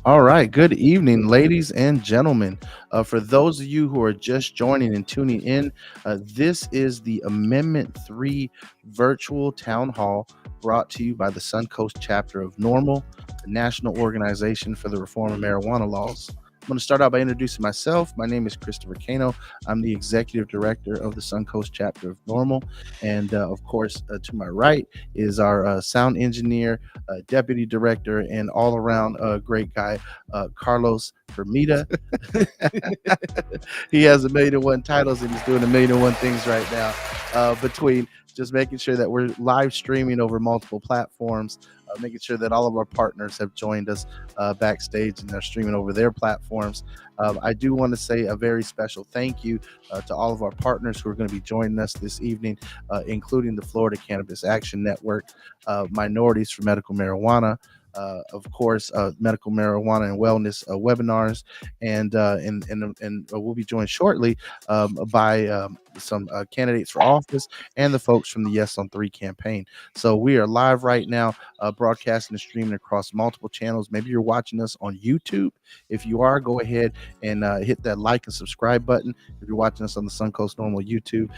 All right. Good evening, ladies and gentlemen. For those of you who are just joining and tuning in, this is the Amendment 3 virtual town hall brought to you by the Suncoast chapter of NORML, the National Organization for the Reform of Marijuana Laws. I'm going to start out by introducing myself. My name is Christopher Cano. I'm the executive director of the Suncoast chapter of NORML. And of course, to my right is our sound engineer, deputy director, and all around great guy, Carlos Vermita. He has a million and one titles and he's doing a million and one things right now, between just making sure that we're live streaming over multiple platforms, making sure that all of our partners have joined us backstage and they're streaming over their platforms. I do want to say a very special thank you to all of our partners who are going to be joining us this evening, including the Florida Cannabis Action Network, Minorities for Medical Marijuana, of course, medical marijuana and wellness webinars, and we'll be joined shortly by some candidates for office and the folks from the Yes on Three campaign. So we are live right now, broadcasting and streaming across multiple channels. Maybe you're watching us on YouTube. If you are, go ahead and hit that like and subscribe button. If you're watching us on the Suncoast NORML YouTube,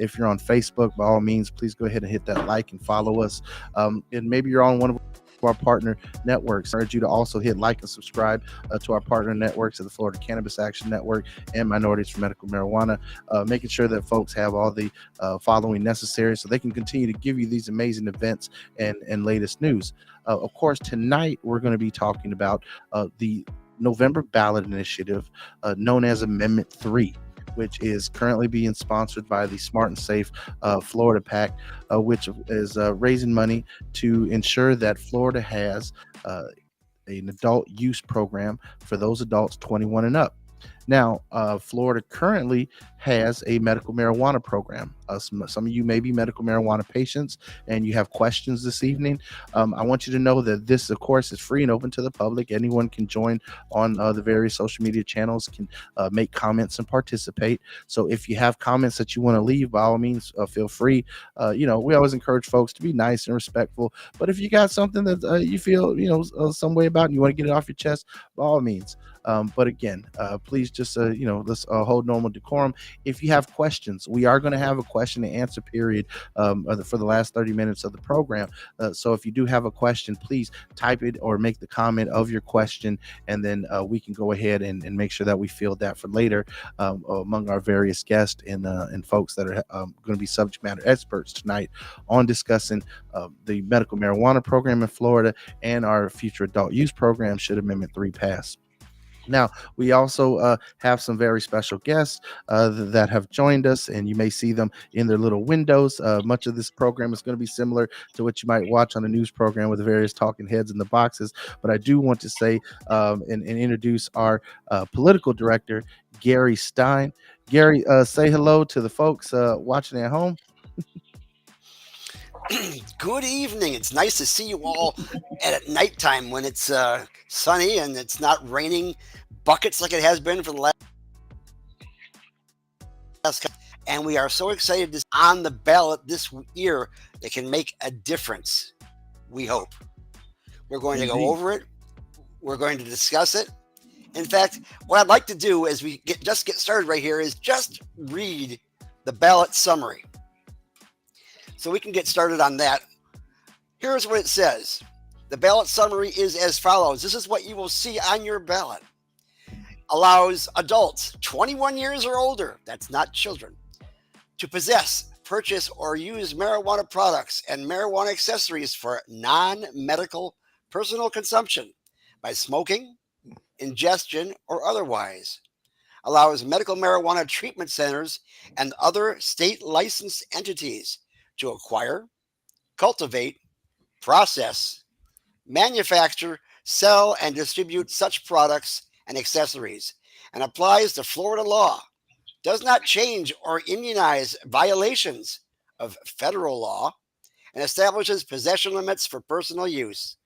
if you're on Facebook, by all means, please go ahead and hit that like and follow us. And maybe you're on one of our partner networks. I urge you to also hit like and subscribe to our partner networks of the Florida Cannabis Action Network and Minorities for Medical Marijuana, making sure that folks have all the following necessary so they can continue to give you these amazing events and latest news. Of course, tonight we're going to be talking about the November ballot initiative known as Amendment 3, which is currently being sponsored by the Smart and Safe Florida PAC, which is raising money to ensure that Florida has an adult use program for those adults 21 and up. Now, Florida currently has a medical marijuana program. Some of you may be medical marijuana patients and you have questions this evening. I want you to know that this, of course, is free and open to the public. Anyone can join on the various social media channels, can make comments and participate. So if you have comments that you want to leave, by all means, feel free. We always encourage folks to be nice and respectful. But if you got something that you feel, some way about and you want to get it off your chest, by all means. But again, please just, let's hold normal decorum. If you have questions, we are going to have a question and answer period for the last 30 minutes of the program. So if you do have a question, please type it or make the comment of your question, and then we can go ahead and make sure that we field that for later among our various guests and folks that are going to be subject matter experts tonight on discussing the medical marijuana program in Florida and our future adult use program should Amendment 3 pass. Now, we also have some very special guests that have joined us, and you may see them in their little windows. Much of this program is going to be similar to what you might watch on a news program with the various talking heads in the boxes. But I do want to say and introduce our political director, Gary Stein. Gary, say hello to the folks watching at home. Good evening. It's nice to see you all at nighttime when it's sunny and it's not raining buckets like it has been for the last. And we are so excited to on the ballot this year that can make a difference. We hope. We're going to go over it. We're going to discuss it. In fact, what I'd like to do as we get started right here is just read the ballot summary, so we can get started on that. Here's what it says. The ballot summary is as follows. This is what you will see on your ballot. Allows adults 21 years or older, that's not children, to possess, purchase, or use marijuana products and marijuana accessories for non-medical personal consumption by smoking, ingestion, or otherwise. Allows medical marijuana treatment centers and other state licensed entities to acquire, cultivate, process, manufacture, sell, and distribute such products and accessories, and applies to Florida law, does not change or immunize violations of federal law, and establishes possession limits for personal use,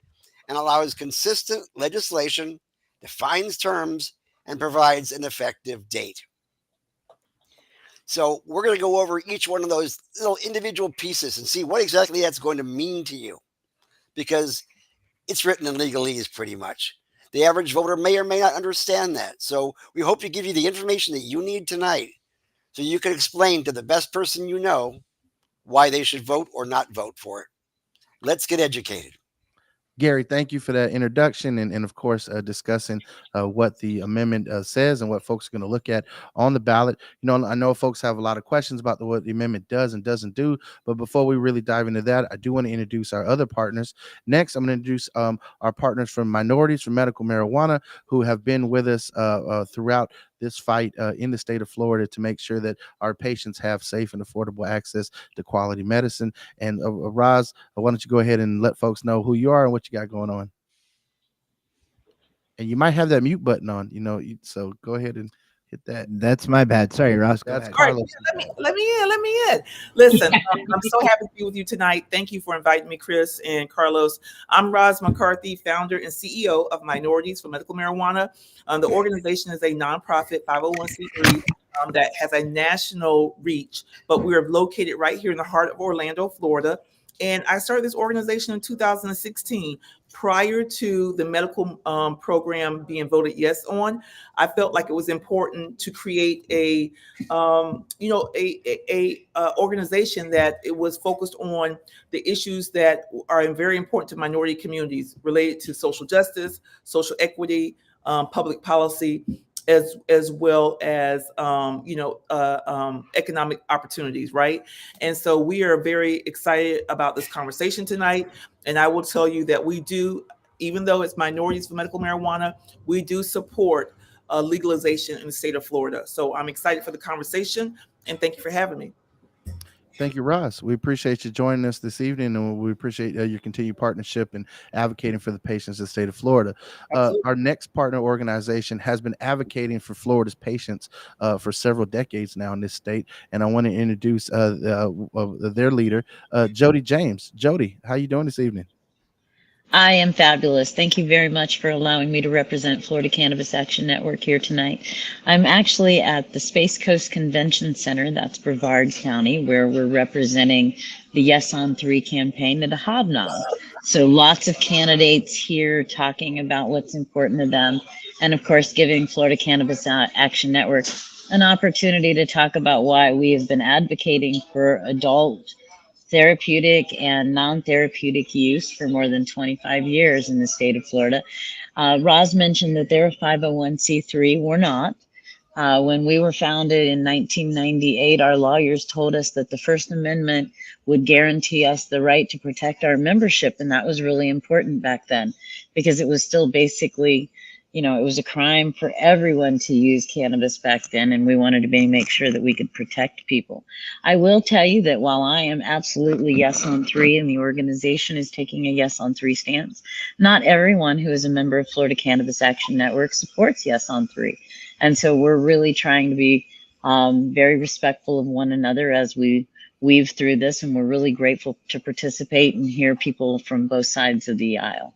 and allows consistent legislation, defines terms, and provides an effective date. So we're going to go over each one of those little individual pieces and see what exactly that's going to mean to you, because it's written in legalese pretty much. The average voter may or may not understand that. So we hope to give you the information that you need tonight so you can explain to the best person you know why they should vote or not vote for it. Let's get educated. Gary, thank you for that introduction and of course, discussing what the amendment says and what folks are going to look at on the ballot. You know, I know folks have a lot of questions about what the amendment does and doesn't do, but before we really dive into that, I do want to introduce our other partners. Next, I'm going to introduce our partners from Minorities for Medical Marijuana, who have been with us throughout this fight in the state of Florida to make sure that our patients have safe and affordable access to quality medicine. And Roz, why don't you go ahead and let folks know who you are and what you got going on? And you might have that mute button on, so go ahead and hit that. That's my bad. Sorry, Ross. Go That's ahead. All right, Carlos. let me in. Listen, I'm so happy to be with you tonight. Thank you for inviting me, Chris and Carlos. I'm Roz McCarthy, founder and CEO of Minorities for Medical Marijuana. The organization is a nonprofit 501c3 that has a national reach, but we are located right here in the heart of Orlando, Florida. And I started this organization in 2016. Prior to the medical program being voted yes on, I felt like it was important to create a organization that it was focused on the issues that are very important to minority communities related to social justice, social equity, public policy, as well as economic opportunities, right? And so we are very excited about this conversation tonight. And I will tell you that we do, even though it's Minorities for Medical Marijuana, we do support legalization in the state of Florida. So I'm excited for the conversation, and thank you for having me. Thank you, Ross. We appreciate you joining us this evening, and we appreciate your continued partnership and advocating for the patients of the state of Florida. Our next partner organization has been advocating for Florida's patients for several decades now in this state, and I want to introduce their leader, Jody James. Jody, how you doing this evening? I am fabulous. Thank you very much for allowing me to represent Florida Cannabis Action Network here tonight. I'm actually at the Space Coast Convention Center, that's Brevard County, where we're representing the Yes on 3 campaign at a hobnob. So lots of candidates here talking about what's important to them. And of course, giving Florida Cannabis Action Network an opportunity to talk about why we have been advocating for adult therapeutic and non-therapeutic use for more than 25 years in the state of Florida. Roz mentioned that they're a 501c3. We're not. When we were founded in 1998, our lawyers told us that the First Amendment would guarantee us the right to protect our membership. And that was really important back then because it was still basically, it was a crime for everyone to use cannabis back then. And we wanted to make sure that we could protect people. I will tell you that while I am absolutely yes on 3 and the organization is taking a yes on 3 stance, not everyone who is a member of Florida Cannabis Action Network supports yes on 3. And so we're really trying to be very respectful of one another as we weave through this. And we're really grateful to participate and hear people from both sides of the aisle.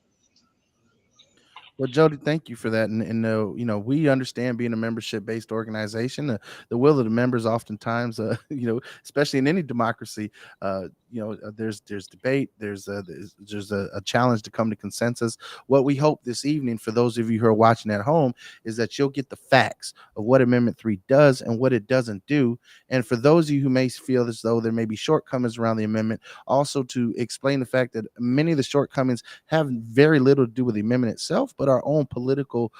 Well, Jody, thank you for that. And we understand being a membership-based organization, the will of the members oftentimes, especially in any democracy, there's debate, there's a challenge to come to consensus. What we hope this evening for those of you who are watching at home is that you'll get the facts of what Amendment 3 does and what it doesn't do. And for those of you who may feel as though there may be shortcomings around the amendment, also to explain the fact that many of the shortcomings have very little to do with the amendment itself, but our own political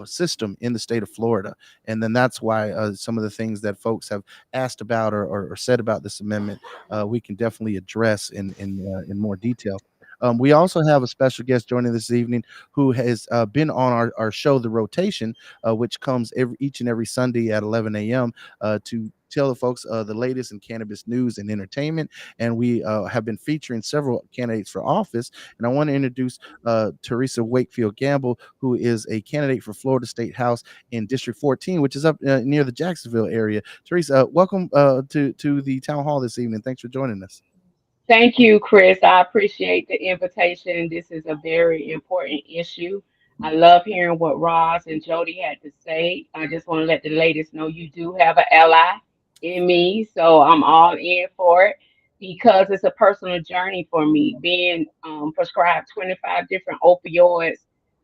system in the state of Florida. And then that's why some of the things that folks have asked about or said about this amendment, we can definitely address in more detail. We also have a special guest joining this evening who has been on our show, The Rotation, which comes each and every Sunday at 11 a.m. To tell the folks the latest in cannabis news and entertainment. And we have been featuring several candidates for office. And I want to introduce Teresa Wakefield Gamble, who is a candidate for Florida State House in District 14, which is up near the Jacksonville area. Teresa, welcome to the town hall this evening. Thanks for joining us. Thank you, Chris. I appreciate the invitation. This is a very important issue. I love hearing what Roz and Jody had to say. I just want to let the ladies know you do have an ally in me, so I'm all in for it because it's a personal journey for me. Being prescribed 25 different opioids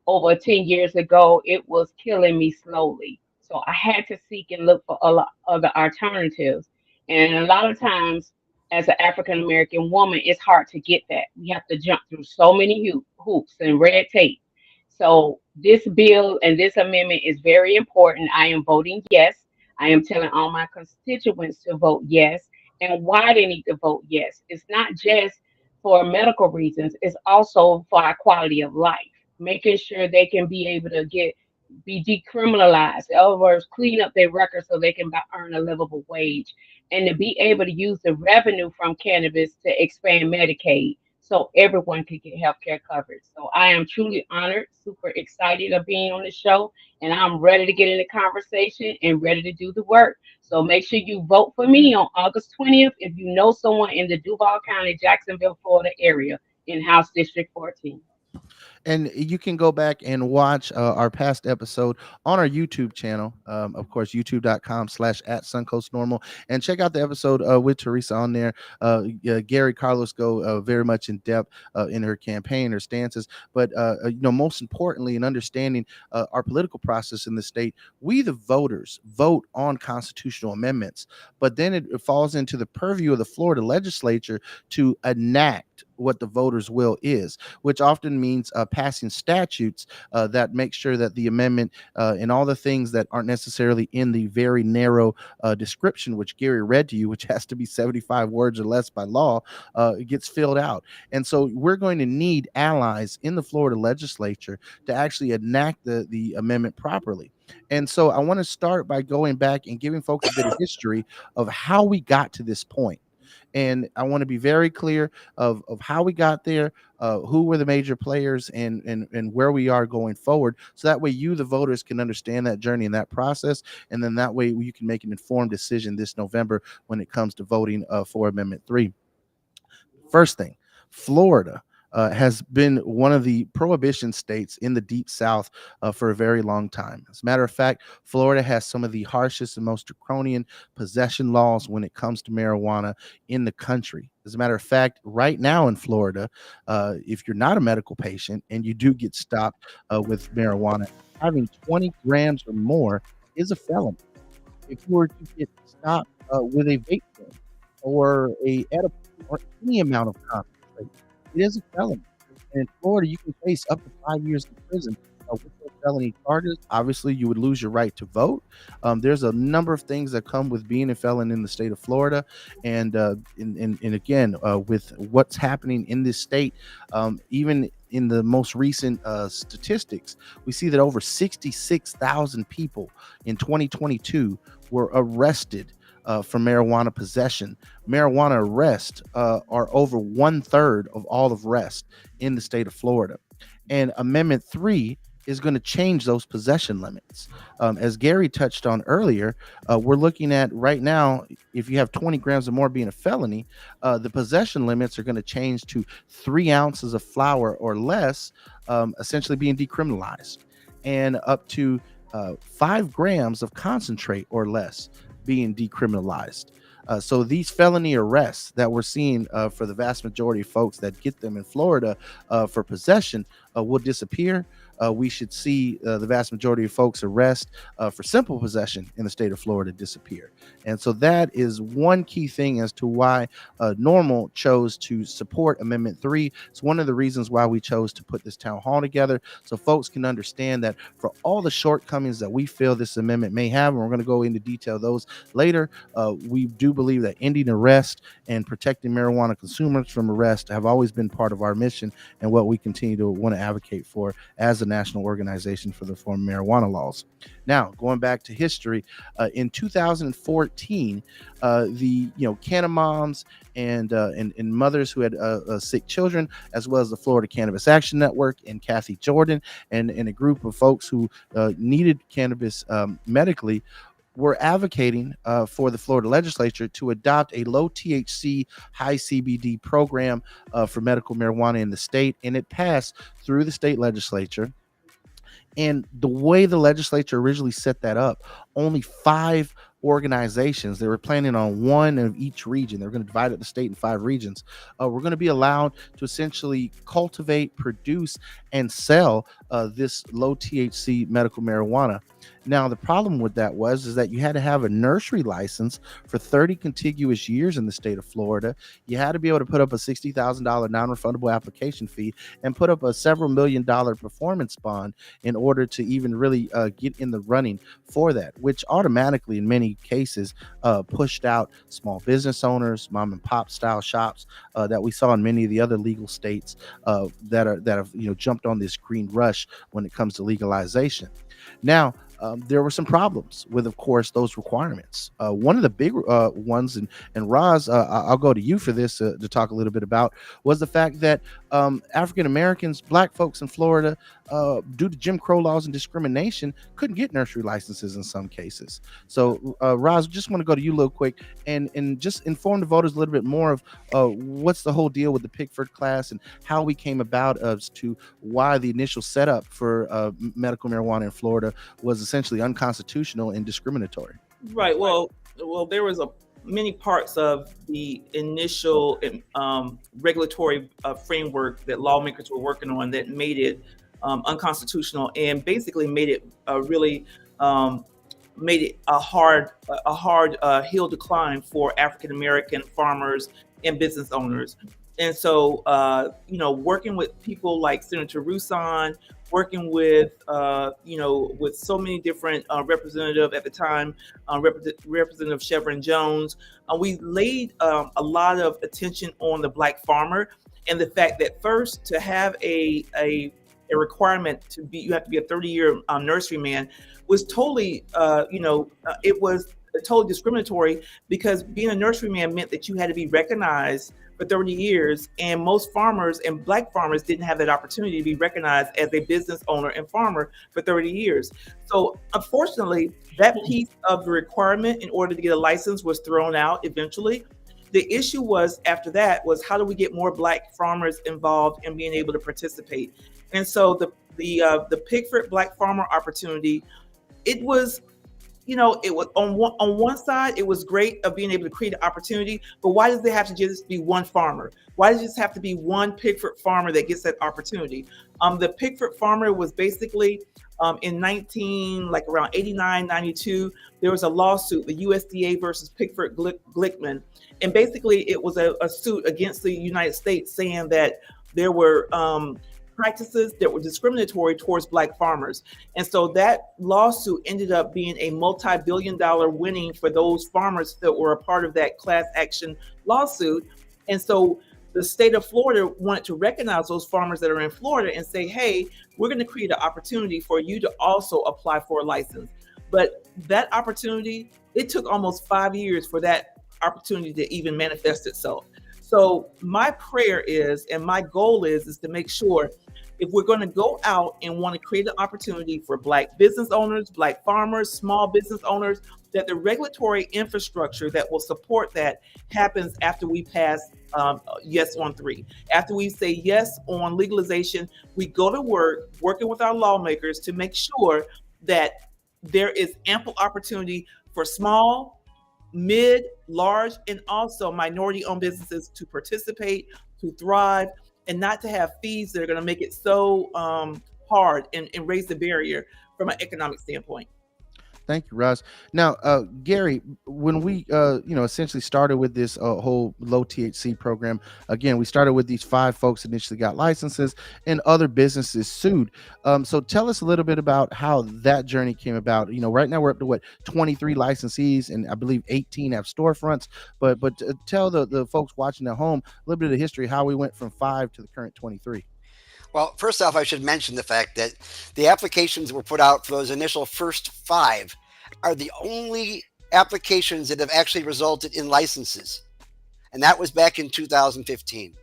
over 10 years ago, it was killing me slowly. So I had to seek and look for a lot other alternatives. And a lot of times, as an African American woman, it's hard to get that. We have to jump through so many hoops and red tape. So this bill and this amendment is very important. I am voting yes. I am telling all my constituents to vote yes, and why they need to vote yes. It's not just for medical reasons, it's also for our quality of life, making sure they can be able to be decriminalized. In other words, clean up their records so they can earn a livable wage, and to be able to use the revenue from cannabis to expand Medicaid so everyone can get health care coverage. So I am truly honored, super excited of being on the show, and I'm ready to get in the conversation and ready to do the work. So make sure you vote for me on August 20th if you know someone in the Duval County, Jacksonville, Florida area in House District 14. And you can go back and watch our past episode on our YouTube channel, of course, youtube.com/at Suncoast NORML, and check out the episode with Teresa on there. Gary Carlos go very much in depth in her campaign, her stances, but most importantly, in understanding our political process in the state, we the voters vote on constitutional amendments, but then it falls into the purview of the Florida legislature to enact what the voters' will is, which often means passing statutes that make sure that the amendment and all the things that aren't necessarily in the very narrow description, which Gary read to you, which has to be 75 words or less by law, gets filled out. And so we're going to need allies in the Florida legislature to actually enact the amendment properly. And so I want to start by going back and giving folks a bit of history of how we got to this point. And I want to be very clear of how we got there, who were the major players, and where we are going forward. So that way you, the voters, can understand that journey and that process. And then that way you can make an informed decision this November when it comes to voting for Amendment 3. First thing, Florida has been one of the prohibition states in the Deep South for a very long time. As a matter of fact, Florida has some of the harshest and most draconian possession laws when it comes to marijuana in the country. As a matter of fact, right now in Florida, if you're not a medical patient and you do get stopped with marijuana, having 20 grams or more is a felony. If you were to get stopped with a vape pen or a edible or any amount of concentrate, it is a felony. And in Florida, you can face up to 5 years in prison with those felony charges. Obviously, you would lose your right to vote. There's a number of things that come with being a felon in the state of Florida, and again, with what's happening in this state, even in the most recent statistics, we see that over 66,000 people in 2022 were arrested for marijuana possession. Marijuana arrests are over 1/3 of all of arrests in the state of Florida. And Amendment 3 is going to change those possession limits. As Gary touched on earlier, we're looking at right now, if you have 20 grams or more being a felony, the possession limits are going to change to 3 ounces of flour or less, essentially being decriminalized, and up to 5 grams of concentrate or less being decriminalized. So these felony arrests that we're seeing for the vast majority of folks that get them in Florida for possession will disappear. We should see the vast majority of folks arrest for simple possession in the state of Florida disappear. And so that is one key thing as to why NORML chose to support Amendment 3. It's one of the reasons why we chose to put this town hall together, so folks can understand that for all the shortcomings that we feel this amendment may have, and we're going to go into detail those later, we do believe that ending arrest and protecting marijuana consumers from arrest have always been part of our mission and what we continue to want to advocate for as a national organization for the reform of marijuana laws. Now, going back to history, in 2014, the canna moms and mothers who had sick children, as well as the Florida Cannabis Action Network and Kathy Jordan and a group of folks who needed cannabis medically, were advocating for the Florida legislature to adopt a low THC, high CBD program for medical marijuana in the state, and it passed through the state legislature. And the way the legislature originally set that up, only 5 organizations, they were planning on one of each region. They're going to divide up the state in 5 regions. We're going to be allowed to essentially cultivate, produce, and sell this low THC medical marijuana. Now, the problem with that is that you had to have a nursery license for 30 contiguous years in the state of Florida. You had to be able to put up a $60,000 non-refundable application fee and put up a several $1,000,000 performance bond in order to even really get in the running for that, which automatically, in many cases, pushed out small business owners, mom and pop style shops that we saw in many of the other legal states that have jumped on this green rush when it comes to legalization. Now, there were some problems with, of course, those requirements. One of the big ones, and Roz, I'll go to you for this to talk a little bit about, was the fact that African Americans, Black folks in Florida, due to Jim Crow laws and discrimination, couldn't get nursery licenses in some cases. So, Roz, just want to go to you a little quick and just inform the voters a little bit more of what's the whole deal with the Pickford class and how we came about as to why the initial setup for medical marijuana in Florida was essentially unconstitutional and discriminatory. Right. Well, there was many parts of the initial regulatory framework that lawmakers were working on that made it unconstitutional and basically made it really made it a hard hill to climb for African American farmers and business owners. And so, working with people like Senator Rouson, working with, with so many different representatives at the time, Representative Chevron Jones, we laid a lot of attention on the Black farmer and the fact that first, to have a requirement you have to be a 30-year nurseryman was totally, it was totally discriminatory, because being a nurseryman meant that you had to be recognized for 30 years, and most farmers and Black farmers didn't have that opportunity to be recognized as a business owner and farmer for 30 years. So unfortunately, that piece of the requirement in order to get a license was thrown out eventually. The issue was, after that, was how do we get more Black farmers involved in being able to participate? And so the Pickford Black farmer opportunity, it was, it was on one side, it was great of being able to create an opportunity, but why does there have to just be one farmer? Why does it just have to be one Pickford farmer that gets that opportunity? The Pickford farmer was basically in around 89, 92, there was a lawsuit, the USDA versus Pickford Glickman. And basically it was a suit against the United States saying that there were practices that were discriminatory towards Black farmers. And so that lawsuit ended up being a multi-billion-dollar winning for those farmers that were a part of that class action lawsuit. And so the state of Florida wanted to recognize those farmers that are in Florida and say, hey, we're going to create an opportunity for you to also apply for a license. But that opportunity, it took almost 5 years for that opportunity to even manifest itself. So my prayer is, and my goal is to make sure, if we're going to go out and want to create an opportunity for Black business owners, Black farmers, small business owners, that the regulatory infrastructure that will support that happens after we pass yes on 3. After we say yes on legalization, we go to work working with our lawmakers to make sure that there is ample opportunity for small, mid, large, and also minority-owned businesses to participate, to thrive, and not to have fees that are going to make it so hard and raise the barrier from an economic standpoint. Thank you, Roz. Now, Gary, when we, essentially started with this whole low THC program, again, we started with these 5 folks initially got licenses and other businesses sued. So tell us a little bit about how that journey came about. Right now we're up to 23 licensees, and I believe 18 have storefronts. But tell the folks watching at home a little bit of the history, how we went from 5 to the current 23. Well, first off, I should mention the fact that the applications that were put out for those initial first 5 are the only applications that have actually resulted in licenses. And that was back in 2015,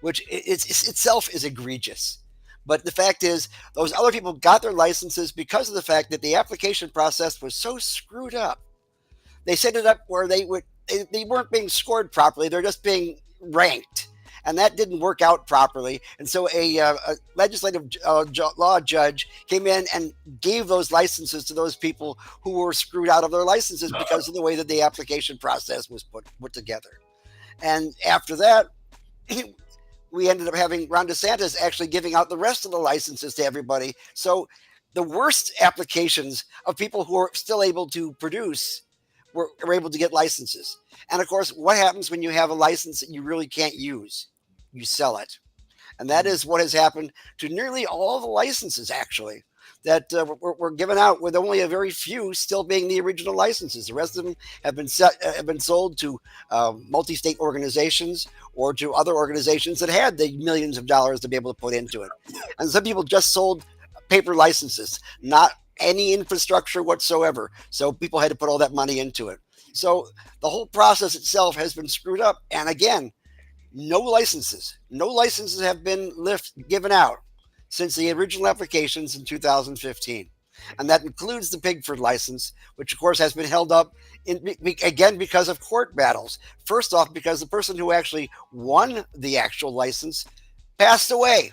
which itself is egregious. But the fact is, those other people got their licenses because of the fact that the application process was so screwed up. They set it up where they weren't being scored properly. They're just being ranked. And that didn't work out properly. And so a legislative law judge came in and gave those licenses to those people who were screwed out of their licenses because of the way that the application process was put together. And after that, we ended up having Ron DeSantis actually giving out the rest of the licenses to everybody. So the worst applications of people who are still able to produce were able to get licenses. And of course, what happens when you have a license that you really can't use? You sell it. And that is what has happened to nearly all the licenses, actually, that were given out, with only a very few still being the original licenses. The rest of them have been sold to multi-state organizations or to other organizations that had the millions of dollars to be able to put into it. And some people just sold paper licenses, not any infrastructure whatsoever. So people had to put all that money into it. So the whole process itself has been screwed up. And again, no licenses have been given out since the original applications in 2015. And that includes the Pigford license, which of course has been held up again because of court battles. First off, because the person who actually won the actual license passed away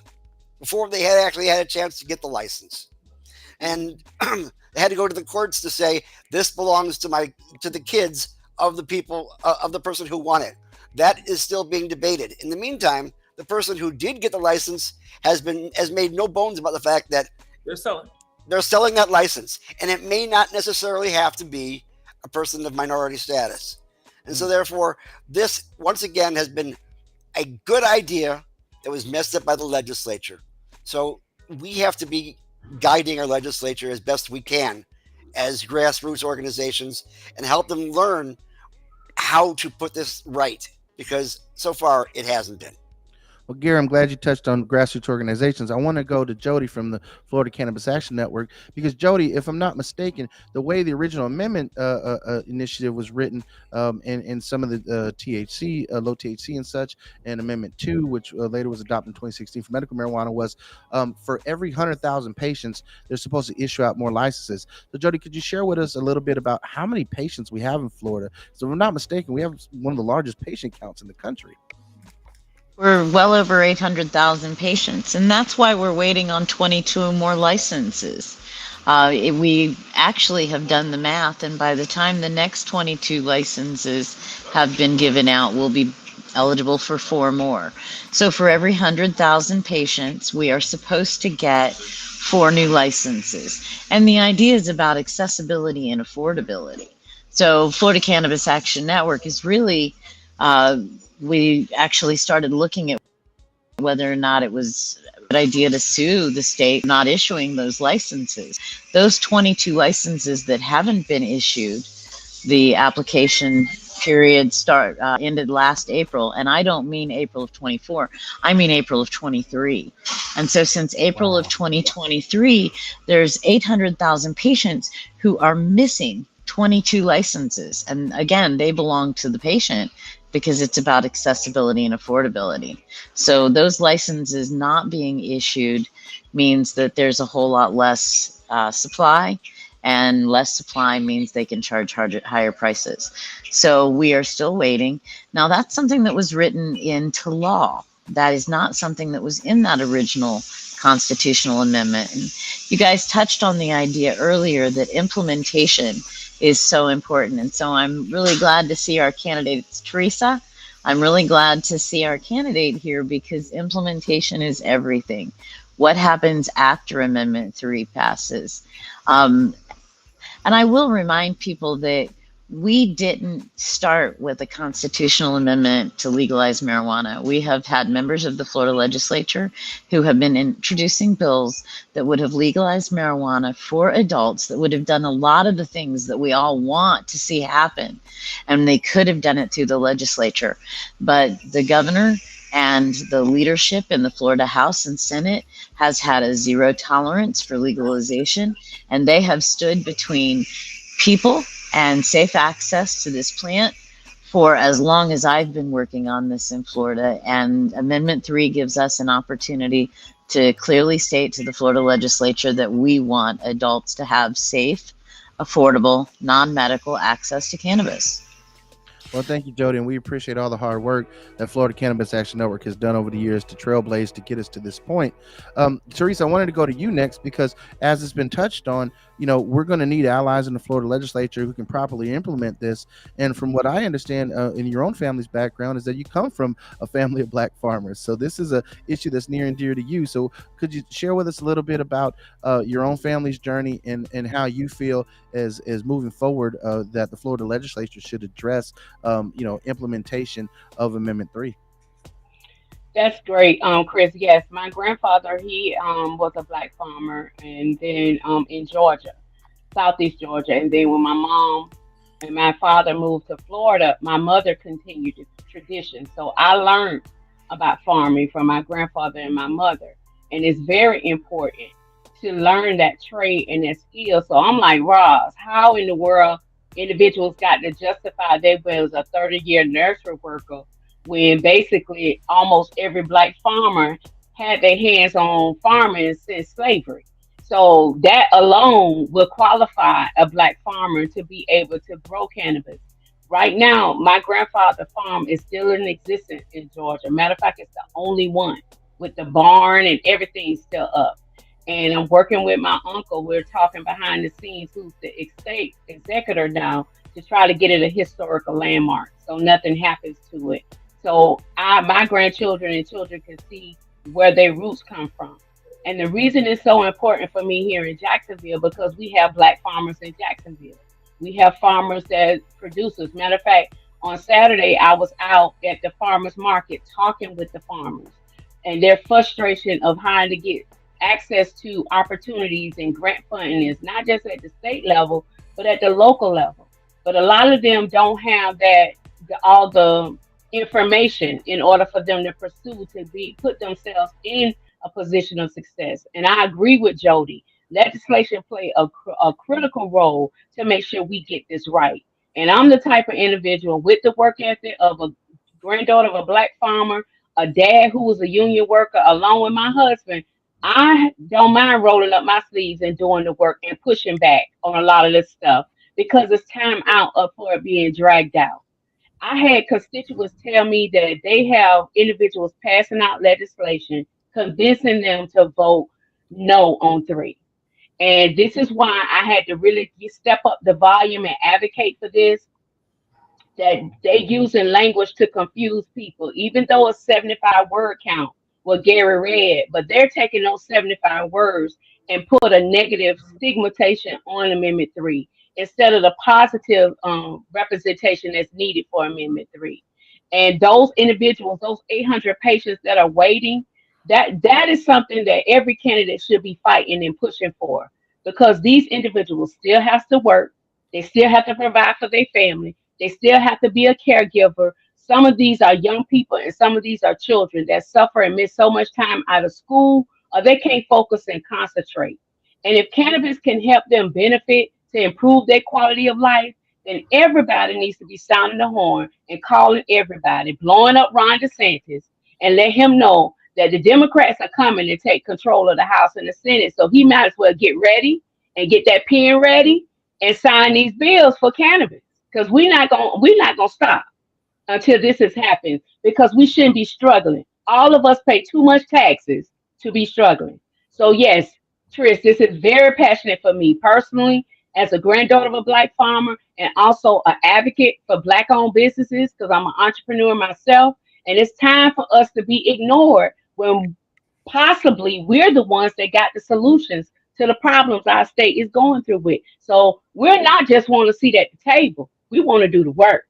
before they had actually had a chance to get the license. And they had to go to the courts to say, this belongs to the kids of the people, of the person who won it. That is still being debated. In the meantime, the person who did get the license has made no bones about the fact that they're selling that license, and it may not necessarily have to be a person of minority status. And so therefore, this once again has been a good idea that was messed up by the legislature. So we have to be guiding our legislature as best we can as grassroots organizations and help them learn how to put this right, because so far it hasn't been. Well, Gary, I'm glad you touched on grassroots organizations. I want to go to Jody from the Florida Cannabis Action Network, because Jody, if I'm not mistaken, the way the original amendment initiative was written, and some of the THC, low THC and such, and Amendment 2, which later was adopted in 2016 for medical marijuana, was for every 100,000 patients, they're supposed to issue out more licenses. So Jody, could you share with us a little bit about how many patients we have in Florida? So if I'm not mistaken, we have one of the largest patient counts in the country. We're well over 800,000 patients, and that's why we're waiting on 22 more licenses. We actually have done the math, and by the time the next 22 licenses have been given out, we'll be eligible for 4 more. So for every 100,000 patients, we are supposed to get 4 new licenses. And the idea is about accessibility and affordability. So Florida Cannabis Action Network is really we actually started looking at whether or not it was a good idea to sue the state not issuing those licenses. Those 22 licenses that haven't been issued, the application period ended last April, and I don't mean April of 24, I mean April of 23. And so since April of 2023, there's 800,000 patients who are missing 22 licenses. And again, they belong to the patient, because it's about accessibility and affordability. So those licenses not being issued means that there's a whole lot less supply, and less supply means they can charge higher prices. So we are still waiting. Now, that's something that was written into law. That is not something that was in that original constitutional amendment. And you guys touched on the idea earlier that implementation is so important. And so I'm really glad to see our candidate, it's Teresa. I'm really glad to see our candidate here, because implementation is everything. What happens after Amendment 3 passes? And I will remind people that we didn't start with a constitutional amendment to legalize marijuana. We have had members of the Florida legislature who have been introducing bills that would have legalized marijuana for adults, that would have done a lot of the things that we all want to see happen. And they could have done it through the legislature. But the governor and the leadership in the Florida House and Senate has had a zero tolerance for legalization, and they have stood between people and safe access to this plant for as long as I've been working on this in Florida. And Amendment 3 gives us an opportunity to clearly state to the Florida legislature that we want adults to have safe, affordable, non-medical access to cannabis. Well, thank you, Jody, and we appreciate all the hard work that Florida Cannabis Action Network has done over the years to trailblaze to get us to this point. Teresa, I wanted to go to you next because, as it's been touched on, we're going to need allies in the Florida legislature who can properly implement this. And from what I understand, in your own family's background, is that you come from a family of Black farmers. So this is a issue that's near and dear to you. So could you share with us a little bit about your own family's journey and how you feel as moving forward that the Florida legislature should address implementation of Amendment 3? That's great, Chris. Yes, my grandfather, he was a black farmer, and then in Georgia, Southeast Georgia, and then when my mom and my father moved to Florida, my mother continued the tradition. So I learned about farming from my grandfather and my mother, and it's very important to learn that trade and that skill. So I'm like, Ross, how in the world individuals got to justify they was a 30-year nursery worker when basically almost every black farmer had their hands on farming since slavery. So that alone will qualify a black farmer to be able to grow cannabis. Right now, my grandfather's farm is still in existence in Georgia. Matter of fact, it's the only one with the barn and everything still up. And I'm working with my uncle. We're talking behind the scenes, who's the estate executor now, to try to get it a historical landmark so nothing happens to it. So my grandchildren and children can see where their roots come from. And the reason it's so important for me here in Jacksonville, because we have black farmers in Jacksonville. We have farmers that producers. Matter of fact, on Saturday, I was out at the farmers market talking with the farmers and their frustration of having to get access to opportunities and grant funding is not just at the state level, but at the local level. But a lot of them don't have all the information in order for them to pursue to be put themselves in a position of success. And I agree with Jody. Legislation play a critical role to make sure we get this right. And I'm the type of individual with the work ethic of a granddaughter of a black farmer, a dad who was a union worker, along with my husband. I don't mind rolling up my sleeves and doing the work and pushing back on a lot of this stuff because it's time out for it being dragged out. I had constituents tell me that they have individuals passing out legislation convincing them to vote no on 3. And this is why I had to really step up the volume and advocate for this, that they using language to confuse people, even though a 75 word count what Gary read, but they're taking those 75 words and put a negative stigmatization on Amendment 3 instead of the positive representation that's needed for Amendment 3. And those individuals, those 800 patients that are waiting, that is something that every candidate should be fighting and pushing for, because these individuals still have to work, they still have to provide for their family, they still have to be a caregiver. Some of these are young people and some of these are children that suffer and miss so much time out of school, or they can't focus and concentrate. And if cannabis can help them benefit to improve their quality of life, then everybody needs to be sounding the horn and calling everybody, blowing up Ron DeSantis and let him know that the Democrats are coming to take control of the House and the Senate. So he might as well get ready and get that pen ready and sign these bills for cannabis, because we're not gonna stop until this has happened, because we shouldn't be struggling. All of us pay too much taxes to be struggling. So yes, Tris, this is very passionate for me personally as a granddaughter of a black farmer and also an advocate for black owned businesses, because I'm an entrepreneur myself. And it's time for us to be ignored when possibly we're the ones that got the solutions to the problems our state is going through with. So we're not just want to sit at the table. We want to do the work.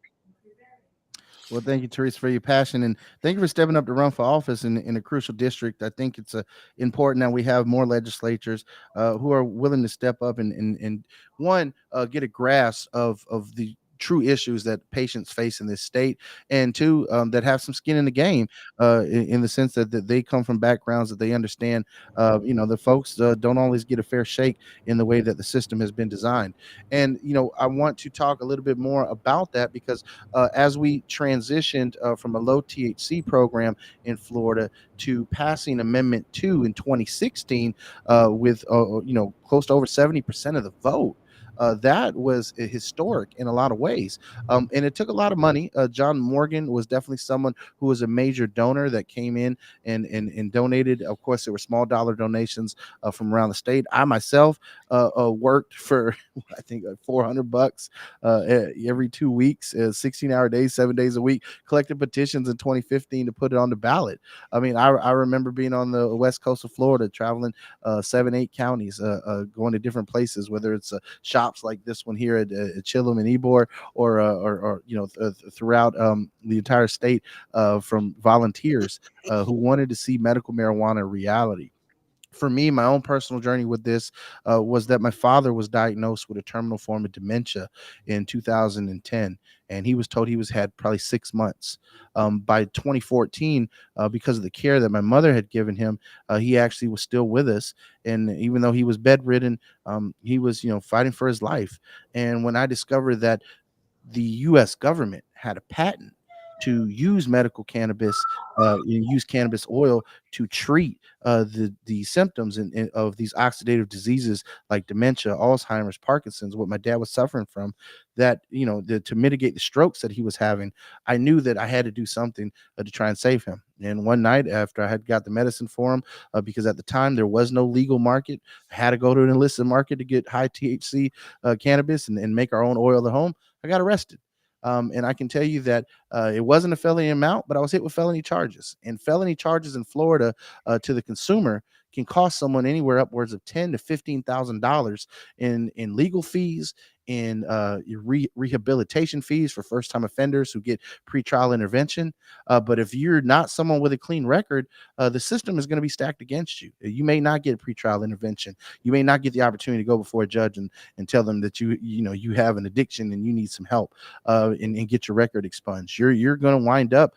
Well, thank you, Teresa, for your passion, and thank you for stepping up to run for office in a crucial district. I think it's important that we have more legislators who are willing to step up and one get a grasp of the true issues that patients face in this state, and two, that have some skin in the game, in the sense that they come from backgrounds that they understand. The folks don't always get a fair shake in the way that the system has been designed. And I want to talk a little bit more about that because as we transitioned from a low THC program in Florida to passing Amendment 2 in 2016 with close to over 70% of the vote. That was historic in a lot of ways. And it took a lot of money. John Morgan was definitely someone who was a major donor that came in and donated. Of course, there were small dollar donations from around the state. I myself worked for I think $400 every 2 weeks, 16-hour days, 7 days a week, collected petitions in 2015 to put it on the ballot. I mean, I remember being on the west coast of Florida, traveling 7, 8 counties, going to different places, whether it's shops like this one here at Chillum and Ybor, or throughout the entire state, from volunteers who wanted to see medical marijuana a reality. For me, my own personal journey with this was that my father was diagnosed with a terminal form of dementia in 2010, and he was told he was had probably 6 months. By 2014, because of the care that my mother had given him, he actually was still with us. And even though he was bedridden, he was, fighting for his life. And when I discovered that the U.S. government had a patent to use medical cannabis, and use cannabis oil to treat the symptoms of these oxidative diseases like dementia, Alzheimer's, Parkinson's, what my dad was suffering from, that to mitigate the strokes that he was having, I knew that I had to do something to try and save him. And one night after I had got the medicine for him, because at the time there was no legal market, I had to go to an illicit market to get high THC cannabis and make our own oil at home. I got arrested. And I can tell you that it wasn't a felony amount, but I was hit with felony charges. And felony charges in Florida, to the consumer, can cost someone anywhere upwards of $10,000 to $15,000 in legal fees, in rehabilitation fees for first time offenders who get pretrial intervention. But if you're not someone with a clean record, the system is going to be stacked against you. You may not get pretrial intervention. You may not get the opportunity to go before a judge and tell them that you have an addiction and you need some help, and get your record expunged. You're going to wind up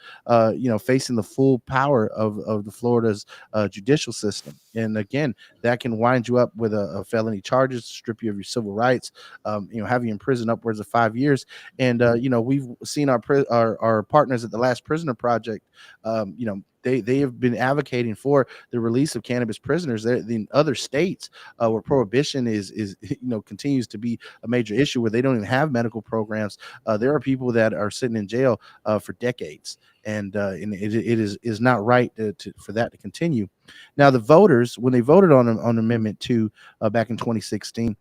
facing the full power of the Florida's judicial system. And again, that can wind you up with a felony charges, strip you of your civil rights, have you in prison upwards of 5 years. And we've seen our partners at the Last Prisoner Project. They have been advocating for the release of cannabis prisoners in other states, where prohibition is continues to be a major issue, where they don't even have medical programs. There are people that are sitting in jail for decades, and it is not right for that to continue. Now, the voters, when they voted on Amendment 2 back in 2016,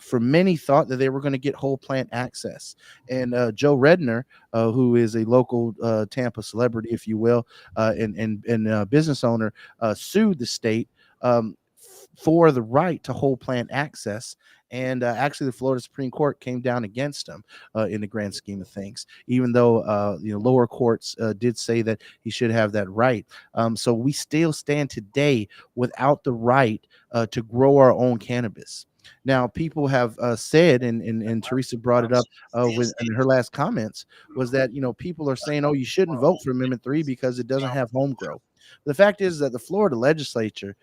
for many thought that they were going to get whole plant access. And Joe Redner, who is a local Tampa celebrity, if you will, and business owner, sued the state for the right to whole plant access. And actually, the Florida Supreme Court came down against him in the grand scheme of things, even though lower courts did say that he should have that right. So we still stand today without the right to grow our own cannabis. Now, people have said, and Teresa brought it up in her last comments, was that people are saying, "Oh, you shouldn't vote for Amendment 3 because it doesn't have home grow." The fact is that the Florida legislature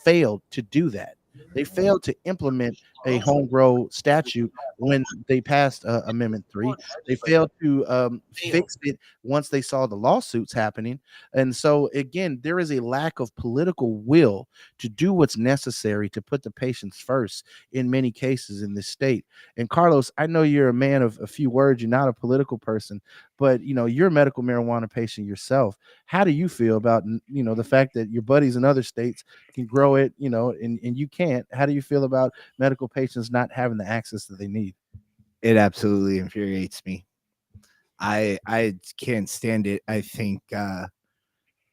failed to do that. They failed to implement a home grow statute when they passed Amendment 3. They failed to fix it once they saw the lawsuits happening. And so, again, there is a lack of political will to do what's necessary to put the patients first in many cases in this state. And Carlos, I know you're a man of a few words. You're not a political person, but you're a medical marijuana patient yourself. How do you feel about the fact that your buddies in other states can grow it, and you can't? How do you feel about medical patients not having the access that they need? It absolutely infuriates me. I can't stand it. I think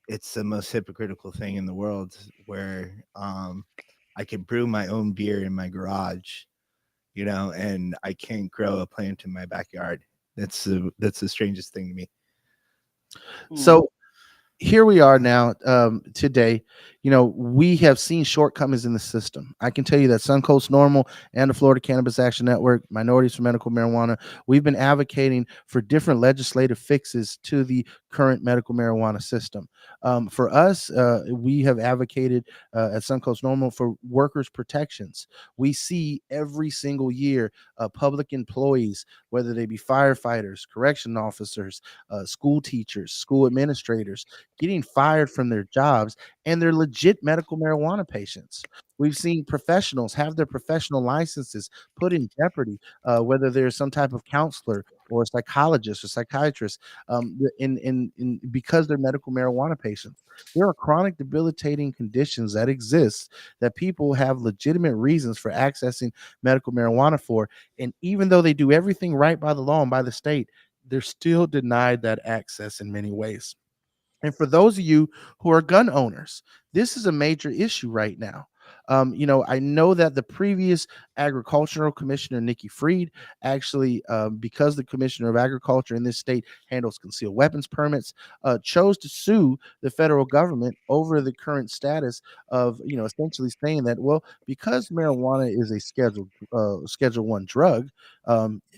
it's the most hypocritical thing in the world, where I can brew my own beer in my garage, and I can't grow a plant in my backyard. That's the strangest thing to me. So here we are now, today. We have seen shortcomings in the system. I can tell you that Suncoast NORML and the Florida Cannabis Action Network, Minorities for Medical Marijuana, we've been advocating for different legislative fixes to the current medical marijuana system. For us, we have advocated at Suncoast NORML for workers' protections. We see every single year public employees, whether they be firefighters, correction officers, school teachers, school administrators, getting fired from their jobs, and they're legit medical marijuana patients. We've seen professionals have their professional licenses put in jeopardy, whether they're some type of counselor or psychologist or psychiatrist, because they're medical marijuana patients. There are chronic debilitating conditions that exist that people have legitimate reasons for accessing medical marijuana for. And even though they do everything right by the law and by the state, they're still denied that access in many ways. And for those of you who are gun owners, this is a major issue right now. I know that the previous agricultural commissioner, Nikki Freed, actually, because the commissioner of agriculture in this state handles concealed weapons permits, chose to sue the federal government over the current status of, essentially saying that, well, because marijuana is a Schedule 1 drug,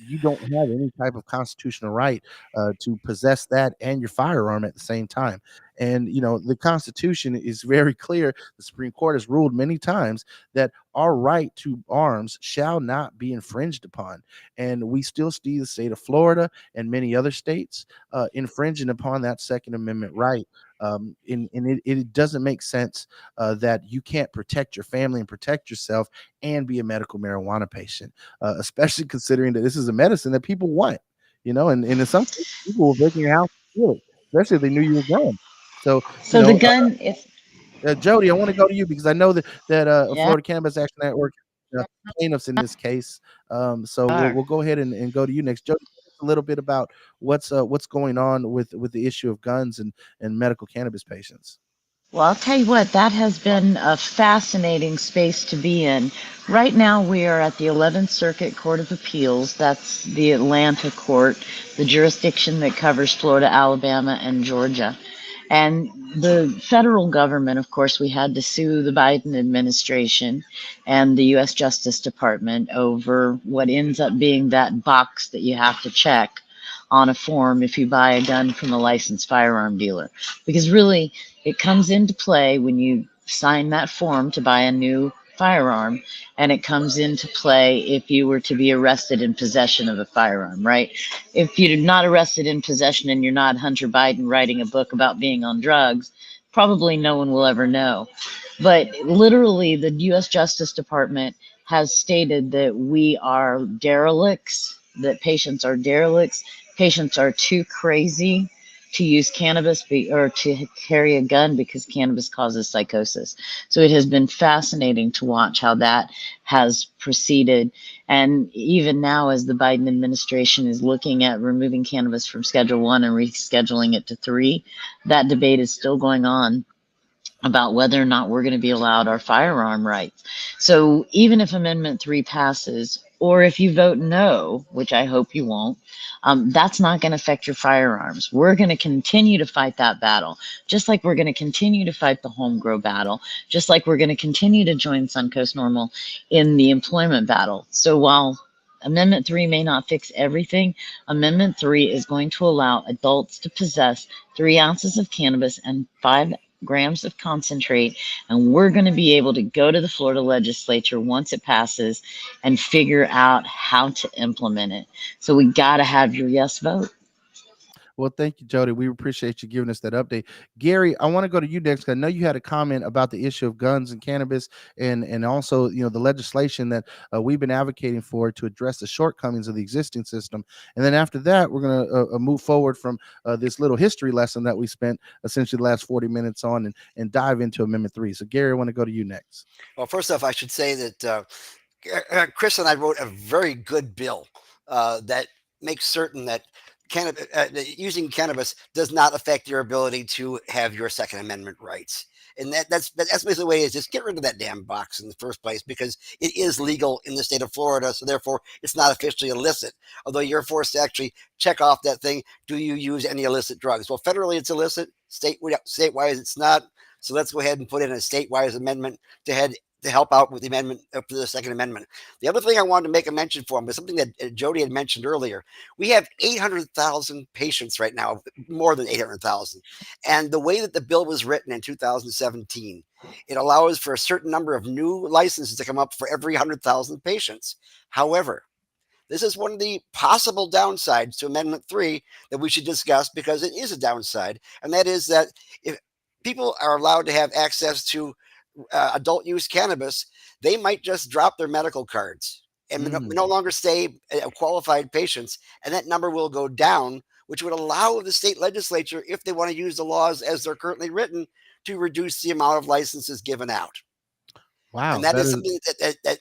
you don't have any type of constitutional right to possess that and your firearm at the same time. And the Constitution is very clear. The Supreme Court has ruled many times that our right to arms shall not be infringed upon. And we still see the state of Florida and many other states infringing upon that Second Amendment right. It doesn't make sense that you can't protect your family and protect yourself and be a medical marijuana patient, especially considering that this is a medicine that people want. And in some cases, people will break in your house to steal it, especially if they knew you were gone. So, So the gun, if Jody, I want to go to you because I know that yeah, Florida Cannabis Action Network plaintiffs in this case. So we'll, are. we'll go ahead and go to you next, Jody. Tell us a little bit about what's going on with the issue of guns and medical cannabis patients. Well, I'll tell you what, that has been a fascinating space to be in. Right now, we are at the 11th Circuit Court of Appeals. That's the Atlanta court, the jurisdiction that covers Florida, Alabama, and Georgia. And the federal government, of course, we had to sue the Biden administration and the U.S. Justice Department over what ends up being that box that you have to check on a form if you buy a gun from a licensed firearm dealer. Because really, it comes into play when you sign that form to buy a new firearm, and it comes into play if you were to be arrested in possession of a firearm, right? If you're not arrested in possession and you're not Hunter Biden writing a book about being on drugs, probably no one will ever know. But literally, the U.S. Justice Department has stated that we are derelicts, that patients are derelicts, patients are too crazy to use cannabis or to carry a gun because cannabis causes psychosis. So it has been fascinating to watch how that has proceeded. And even now, as the Biden administration is looking at removing cannabis from Schedule 1 and rescheduling it to 3, that debate is still going on about whether or not we're going to be allowed our firearm rights. So even if Amendment 3 passes, or if you vote no, which I hope you won't, that's not going to affect your firearms. We're going to continue to fight that battle, just like we're going to continue to fight the home grow battle, just like we're going to continue to join Suncoast NORML in the employment battle. So while Amendment 3 may not fix everything, Amendment 3 is going to allow adults to possess 3 ounces of cannabis and 5 grams of concentrate, and we're going to be able to go to the Florida legislature once it passes and figure out how to implement it. So we got to have your yes vote. Well, thank you, Jody. We appreciate you giving us that update. Gary, I want to go to you next because I know you had a comment about the issue of guns and cannabis, and also the legislation that we've been advocating for to address the shortcomings of the existing system. And then after that, we're going to move forward from this little history lesson that we spent essentially the last 40 minutes on and dive into Amendment 3. So, Gary, I want to go to you next. Well, first off, I should say that Chris and I wrote a very good bill that makes certain that using cannabis does not affect your ability to have your Second Amendment rights. And that's basically the way it is. Just get rid of that damn box in the first place, because it is legal in the state of Florida. So therefore, it's not officially illicit. Although you're forced to actually check off that thing. Do you use any illicit drugs? Well, federally, it's illicit. Statewide, it's not. So let's go ahead and put in a statewide amendment to help out with the amendment for the Second Amendment. The other thing I wanted to make a mention for was something that Jody had mentioned earlier. We have 800,000 patients right now, more than 800,000. And the way that the bill was written in 2017, it allows for a certain number of new licenses to come up for every 100,000 patients. However, this is one of the possible downsides to Amendment 3 that we should discuss, because it is a downside. And that is that people are allowed to have access to adult use cannabis, they might just drop their medical cards and no longer stay qualified patients, and that number will go down, which would allow the state legislature, if they want to use the laws as they're currently written, to reduce the amount of licenses given out. Wow, and that is something that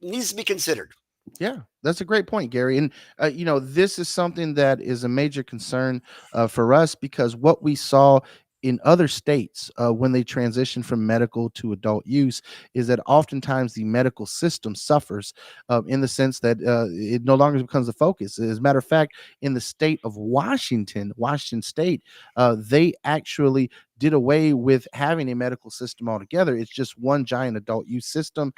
needs to be considered. Yeah, that's a great point, Gary. And this is something that is a major concern for us, because what we saw in other states when they transition from medical to adult use is that oftentimes the medical system suffers in the sense that it no longer becomes a focus. As a matter of fact, in the state of Washington State, they actually did away with having a medical system altogether. It's just one giant adult use system.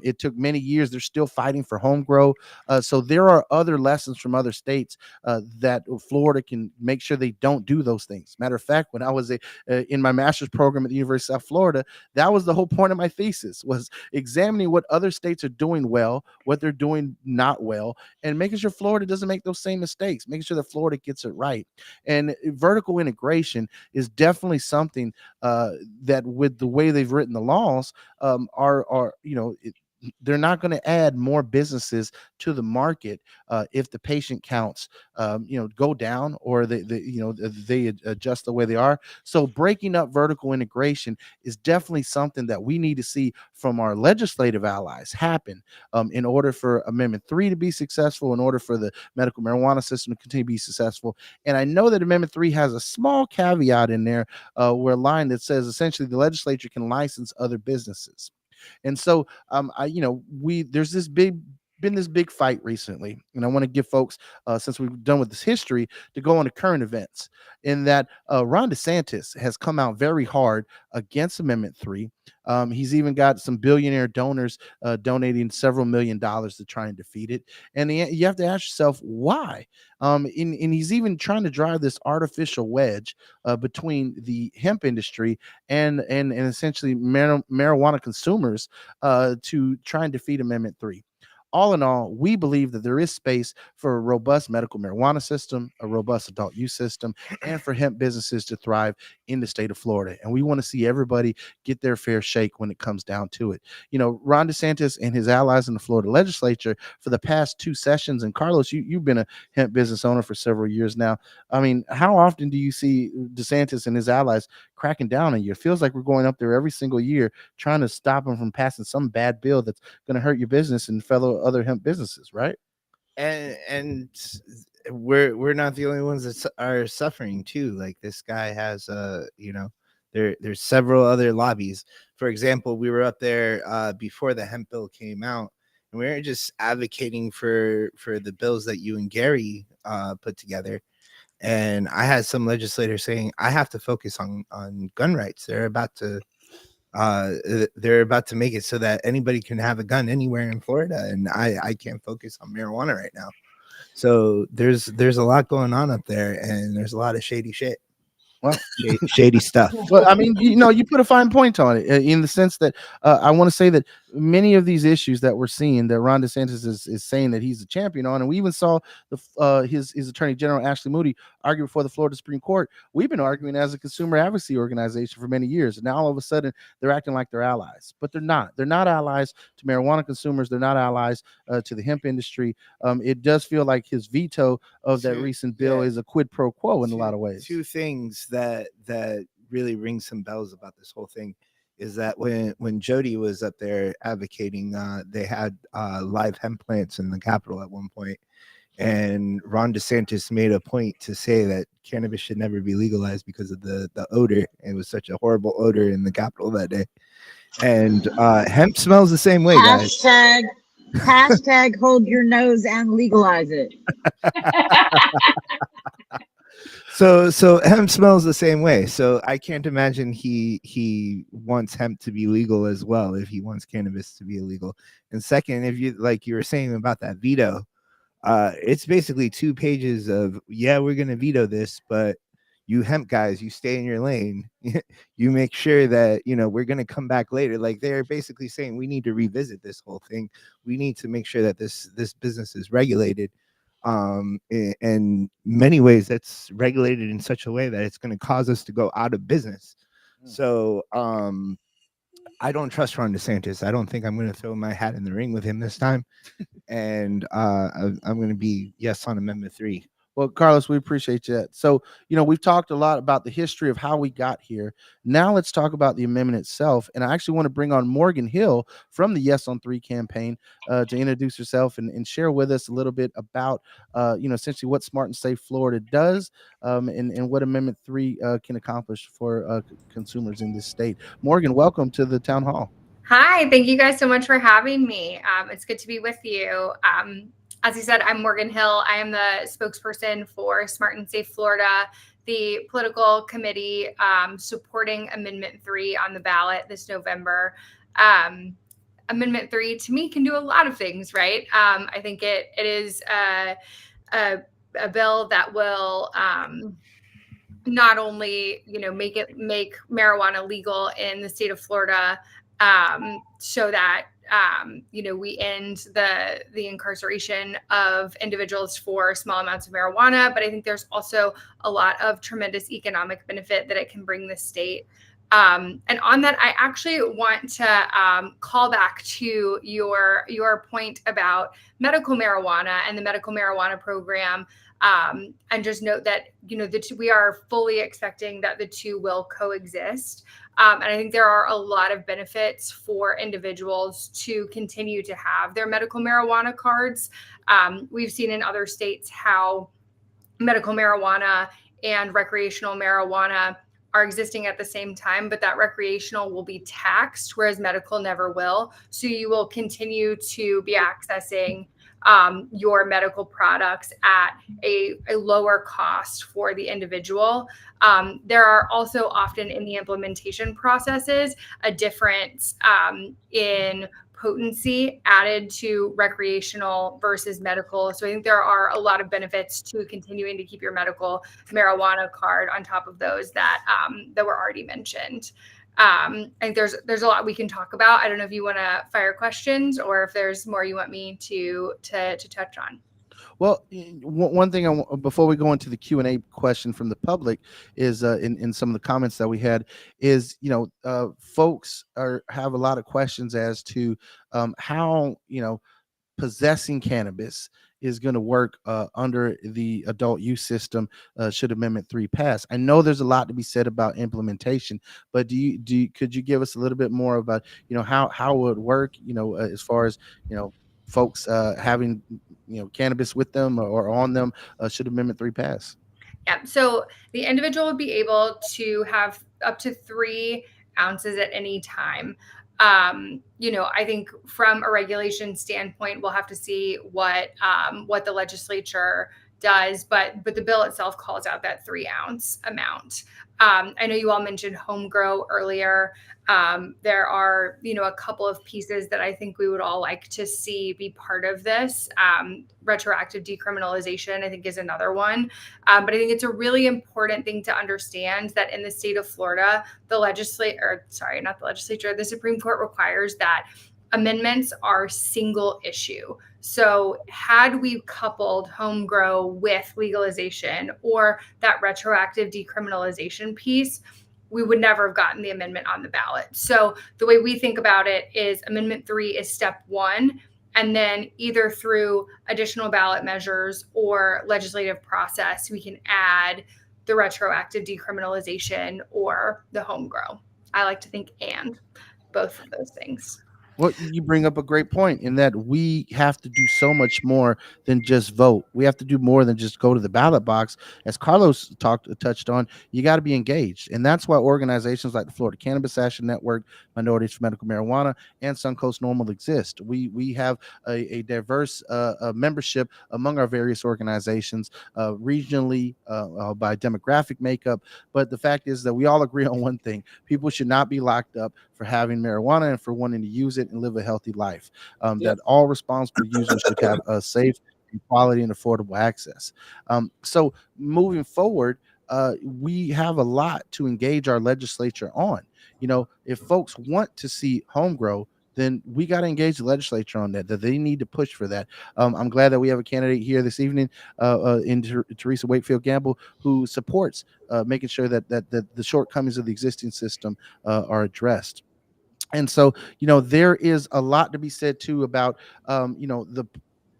It took many years. They're still fighting for home grow. So there are other lessons from other states that Florida can make sure they don't do those things. Matter of fact, when I was in my master's program at the University of South Florida, that was the whole point of my thesis, was examining what other states are doing well, what they're doing not well, and making sure Florida doesn't make those same mistakes, making sure that Florida gets it right. And vertical integration is definitely something that, with the way they've written the laws, they're not going to add more businesses to the market if the patient counts go down, or they adjust the way they are. So breaking up vertical integration is definitely something that we need to see from our legislative allies happen in order for Amendment 3 to be successful, in order for the medical marijuana system to continue to be successful. And I know that Amendment 3 has a small caveat in there, where a line that says essentially the legislature can license other businesses. And so, there's been this big fight recently, and I want to give folks, since we've done with this history, to go on to current events. In that, Ron DeSantis has come out very hard against Amendment 3. He's even got some billionaire donors donating several $1,000,000 to try and defeat it. And you have to ask yourself why. And he's even trying to drive this artificial wedge between the hemp industry and essentially marijuana consumers to try and defeat Amendment 3. All in all, we believe that there is space for a robust medical marijuana system, a robust adult use system, and for hemp businesses to thrive in the state of Florida. And we want to see everybody get their fair shake when it comes down to it. Ron DeSantis and his allies in the Florida legislature for the past 2 sessions, and Carlos, you've been a hemp business owner for several years now. I mean, how often do you see DeSantis and his allies cracking down on you? It feels like we're going up there every single year trying to stop them from passing some bad bill that's going to hurt your business and fellow other hemp businesses, right? And we're not the only ones that are suffering too. Like, this guy has there's several other lobbies. For example, we were up there before the hemp bill came out, and we weren't just advocating for the bills that you and Gary put together. And I had some legislators saying I have to focus on gun rights. They're about to make it so that anybody can have a gun anywhere in Florida, and I can't focus on marijuana right now. So there's a lot going on up there, and there's a lot of shady shit. Well, shady stuff. Well, I mean, you put a fine point on it, in the sense that I want to say that many of these issues that we're seeing, that Ron DeSantis is saying that he's a champion on, and we even saw his Attorney General Ashley Moody argue before the Florida Supreme Court. We've been arguing as a consumer advocacy organization for many years, and now all of a sudden they're acting like they're allies, but they're not. They're not allies to marijuana consumers. They're not allies to the hemp industry. It does feel like his veto of that recent bill is a quid pro quo in a lot of ways. 2 things that really ring some bells about this whole thing is that when Jody was up there advocating, they had live hemp plants in the Capitol at one point, and Ron DeSantis made a point to say that cannabis should never be legalized because of the odor. It was such a horrible odor in the Capitol that day. And hemp smells the same way, guys. Hashtag hold your nose and legalize it. So hemp smells the same way. So I can't imagine he wants hemp to be legal as well, if he wants cannabis to be illegal. And second, if you, like you were saying about that veto, it's basically 2 pages of, we're going to veto this, but you hemp guys, you stay in your lane. You make sure that, we're going to come back later. Like, they're basically saying we need to revisit this whole thing. We need to make sure that this business is regulated. In many ways, that's regulated in such a way that it's going to cause us to go out of business. So I don't trust Ron DeSantis. I don't think I'm going to throw my hat in the ring with him this time. And I'm going to be yes on Amendment 3. Well, Carlos, we appreciate that. So, we've talked a lot about the history of how we got here. Now let's talk about the amendment itself. And I actually want to bring on Morgan Hill from the Yes on 3 campaign to introduce herself and share with us a little bit about, essentially what Smart and Safe Florida does and what Amendment 3 can accomplish for consumers in this state. Morgan, welcome to the town hall. Hi, thank you guys so much for having me. It's good to be with you. As you said, I'm Morgan Hill. I am the spokesperson for Smart and Safe Florida, the political committee supporting Amendment 3 on the ballot this November. Amendment 3 to me can do a lot of things, right? I think it is a bill that will not only make marijuana legal in the state of Florida, so that we end the incarceration of individuals for small amounts of marijuana. But I think there's also a lot of tremendous economic benefit that it can bring the state. And on that, I actually want to call back to your point about medical marijuana and the medical marijuana program. And just note that, we are fully expecting that the two will coexist. And I think there are a lot of benefits for individuals to continue to have their medical marijuana cards. We've seen in other states how medical marijuana and recreational marijuana are existing at the same time, but that recreational will be taxed, whereas medical never will. So you will continue to be accessing your medical products at a lower cost for the individual. There are also often in the implementation processes a difference in potency added to recreational versus medical. So I think there are a lot of benefits to continuing to keep your medical marijuana card on top of those that were already mentioned. I think there's a lot we can talk about. I don't know if you want to fire questions or if there's more you want me to touch on. Well, one thing before we go into the Q&A question from the public is in some of the comments that we had is, folks have a lot of questions as to how, possessing cannabis is going to work under the adult use system should Amendment 3 pass. I know there's a lot to be said about implementation, but could you give us a little bit more about, how it would work, as far as, folks having, cannabis with them or on them should Amendment 3 pass? Yeah. So the individual would be able to have up to 3 ounces at any time. I think from a regulation standpoint, we'll have to see what the legislature does, but the bill itself calls out that 3 ounce amount. I know you all mentioned home grow earlier. There are, a couple of pieces that I think we would all like to see be part of this. Retroactive decriminalization, I think, is another one. But I think it's a really important thing to understand that in the state of Florida, the Supreme Court requires that amendments are single issue. So had we coupled home grow with legalization or that retroactive decriminalization piece, we would never have gotten the amendment on the ballot. So the way we think about it is Amendment 3 is step 1. And then either through additional ballot measures or legislative process, we can add the retroactive decriminalization or the home grow. I like to think and both of those things. Well, you bring up a great point in that we have to do so much more than just vote. We have to do more than just go to the ballot box. As Carlos touched on, you got to be engaged. And that's why organizations like the Florida Cannabis Action Network, Minorities for Medical Marijuana, and Suncoast NORML exist. We have a diverse membership among our various organizations, regionally, by demographic makeup. But the fact is that we all agree on one thing. People should not be locked up for having marijuana and for wanting to use it and live a healthy life. That all responsible users should have a safe, quality, and affordable access. So moving forward, we have a lot to engage our legislature on. If folks want to see home grow, then we got to engage the legislature on that. That they need to push for that. I'm glad that we have a candidate here this evening, in Teresa Wakefield Gamble, who supports making sure that the shortcomings of the existing system are addressed. And so, there is a lot to be said too about, the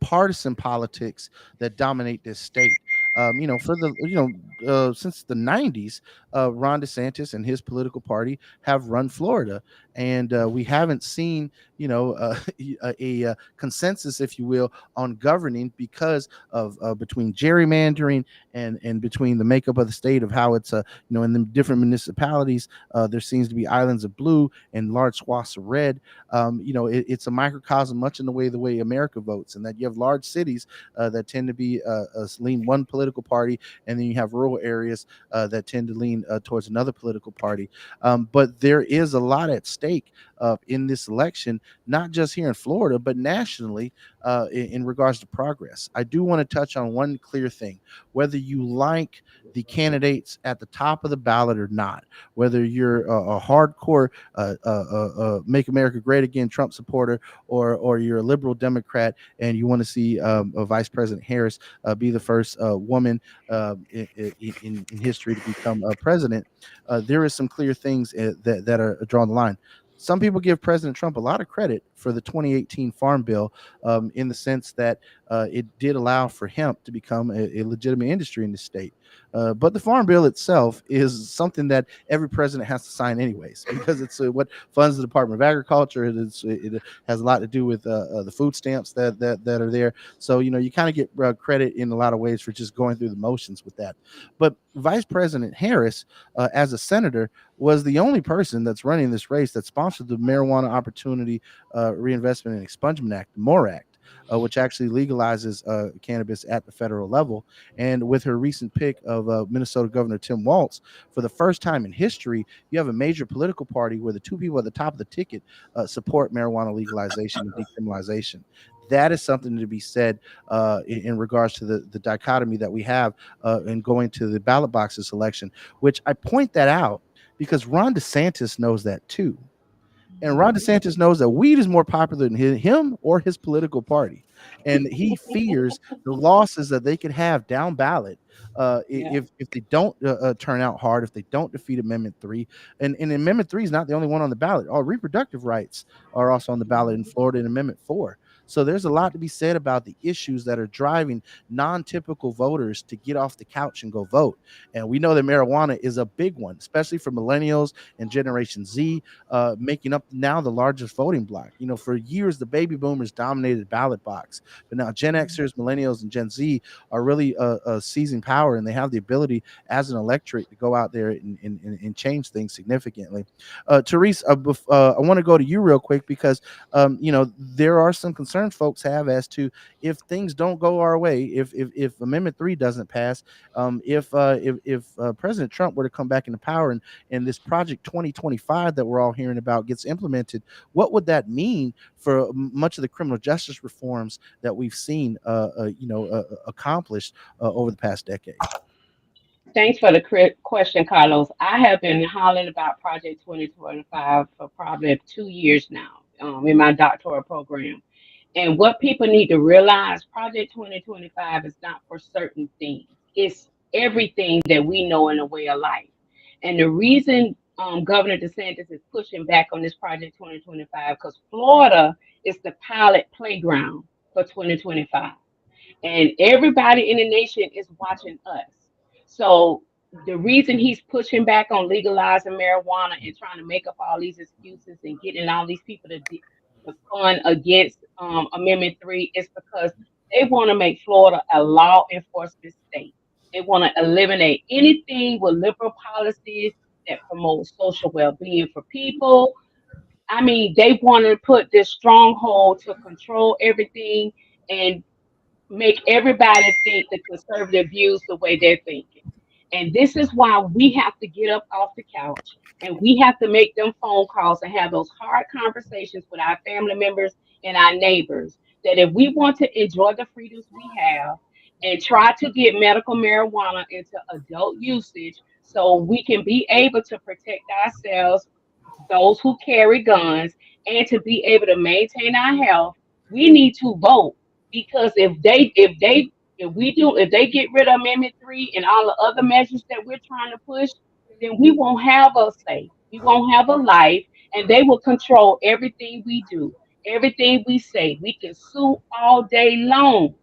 partisan politics that dominate this state. For the since the 90s, Ron DeSantis and his political party have run Florida, and we haven't seen a consensus, if you will, on governing because of between gerrymandering and between the makeup of the state of how it's in the different municipalities. There seems to be islands of blue and large swaths of red. It's a microcosm, much in the way America votes, and that you have large cities that tend to be lean one political party, and then you have rural areas that tend to lean towards another political party. But there is a lot at stake in this election, not just here in Florida, but nationally, in regards to progress. I do want to touch on one clear thing: whether you like the candidates at the top of the ballot or not, whether you're a hardcore "Make America Great Again" Trump supporter, or you're a liberal Democrat and you want to see Vice President Harris be the first woman in history to become a president, there is some clear things that are drawing the line. Some people give President Trump a lot of credit for the 2018 Farm Bill, in the sense that it did allow for hemp to become a legitimate industry in the state. But the Farm Bill itself is something that every president has to sign anyways, because it's what funds the Department of Agriculture. It has a lot to do with the food stamps that are there. So, you kind of get credit in a lot of ways for just going through the motions with that. But Vice President Harris, as a senator, was the only person that's running this race that sponsored the Marijuana Opportunity Reinvestment and Expungement Act, the MORE Act, which actually legalizes cannabis at the federal level. And with her recent pick of Minnesota Governor Tim Walz, for the first time in history, you have a major political party where the two people at the top of the ticket support marijuana legalization and decriminalization. That is something to be said in regards to the dichotomy that we have in going to the ballot boxes election, which I point that out because Ron DeSantis knows that too. And Ron DeSantis knows that weed is more popular than him or his political party. And he fears the losses that they could have down ballot if they don't turn out hard, if they don't defeat Amendment 3. And Amendment 3 is not the only one on the ballot. All reproductive rights are also on the ballot in Florida in Amendment 4. So there's a lot to be said about the issues that are driving non-typical voters to get off the couch and go vote. And we know that marijuana is a big one, especially for millennials and Generation Z, making up now the largest voting block. For years, the baby boomers dominated the ballot box, but now Gen Xers, millennials, and Gen Z are really seizing power, and they have the ability as an electorate to go out there and change things significantly. Therese, I want to go to you real quick because there are some concerns folks have as to if things don't go our way, if Amendment 3 doesn't pass, if President Trump were to come back into power and this Project 2025 that we're all hearing about gets implemented, what would that mean for much of the criminal justice reforms that we've seen accomplished over the past decade? Thanks for the question, Carlos. I have been hollering about Project 2025 for probably 2 years now, in my doctoral program. And what people need to realize, Project 2025 is not for certain things. It's everything that we know in a way of life. And the reason Governor DeSantis is pushing back on this Project 2025, because Florida is the pilot playground for 2025. And everybody in the nation is watching us. So the reason he's pushing back on legalizing marijuana and trying to make up all these excuses and getting all these people to fund against Amendment 3 is because they want to make Florida a law enforcement state. They want to eliminate anything with liberal policies that promote social well-being for people. I mean, they want to put this stronghold to control everything and make everybody think the conservative views the way they're thinking. And this is why we have to get up off the couch and we have to make them phone calls and have those hard conversations with our family members and our neighbors. That if we want to enjoy the freedoms we have and try to get medical marijuana into adult usage so we can be able to protect ourselves, those who carry guns, and to be able to maintain our health, we need to vote. Because if they get rid of Amendment 3 and all the other measures that we're trying to push, then we won't have a say. We won't have a life, and they will control everything we do, everything we say. We can sue all day long.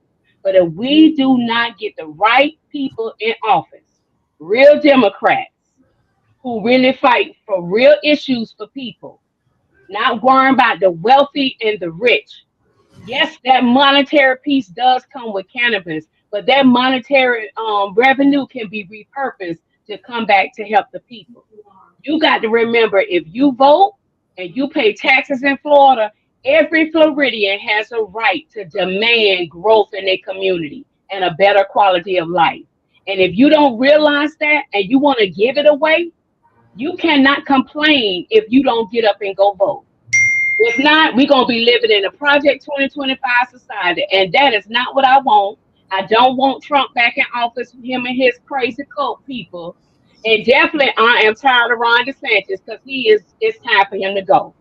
But if we do not get the right people in office, real Democrats who really fight for real issues for people, not worrying about the wealthy and the rich. Yes, that monetary piece does come with cannabis, but that monetary revenue can be repurposed to come back to help the people. You got to remember, if you vote and you pay taxes in Florida, every Floridian has a right to demand growth in their community and a better quality of life. And if you don't realize that and you want to give it away, you cannot complain if you don't get up and go vote. If not, we're going to be living in a Project 2025 society. And that is not what I want. I don't want Trump back in office with him and his crazy cult people. And definitely, I am tired of Ron DeSantis because it's time for him to go.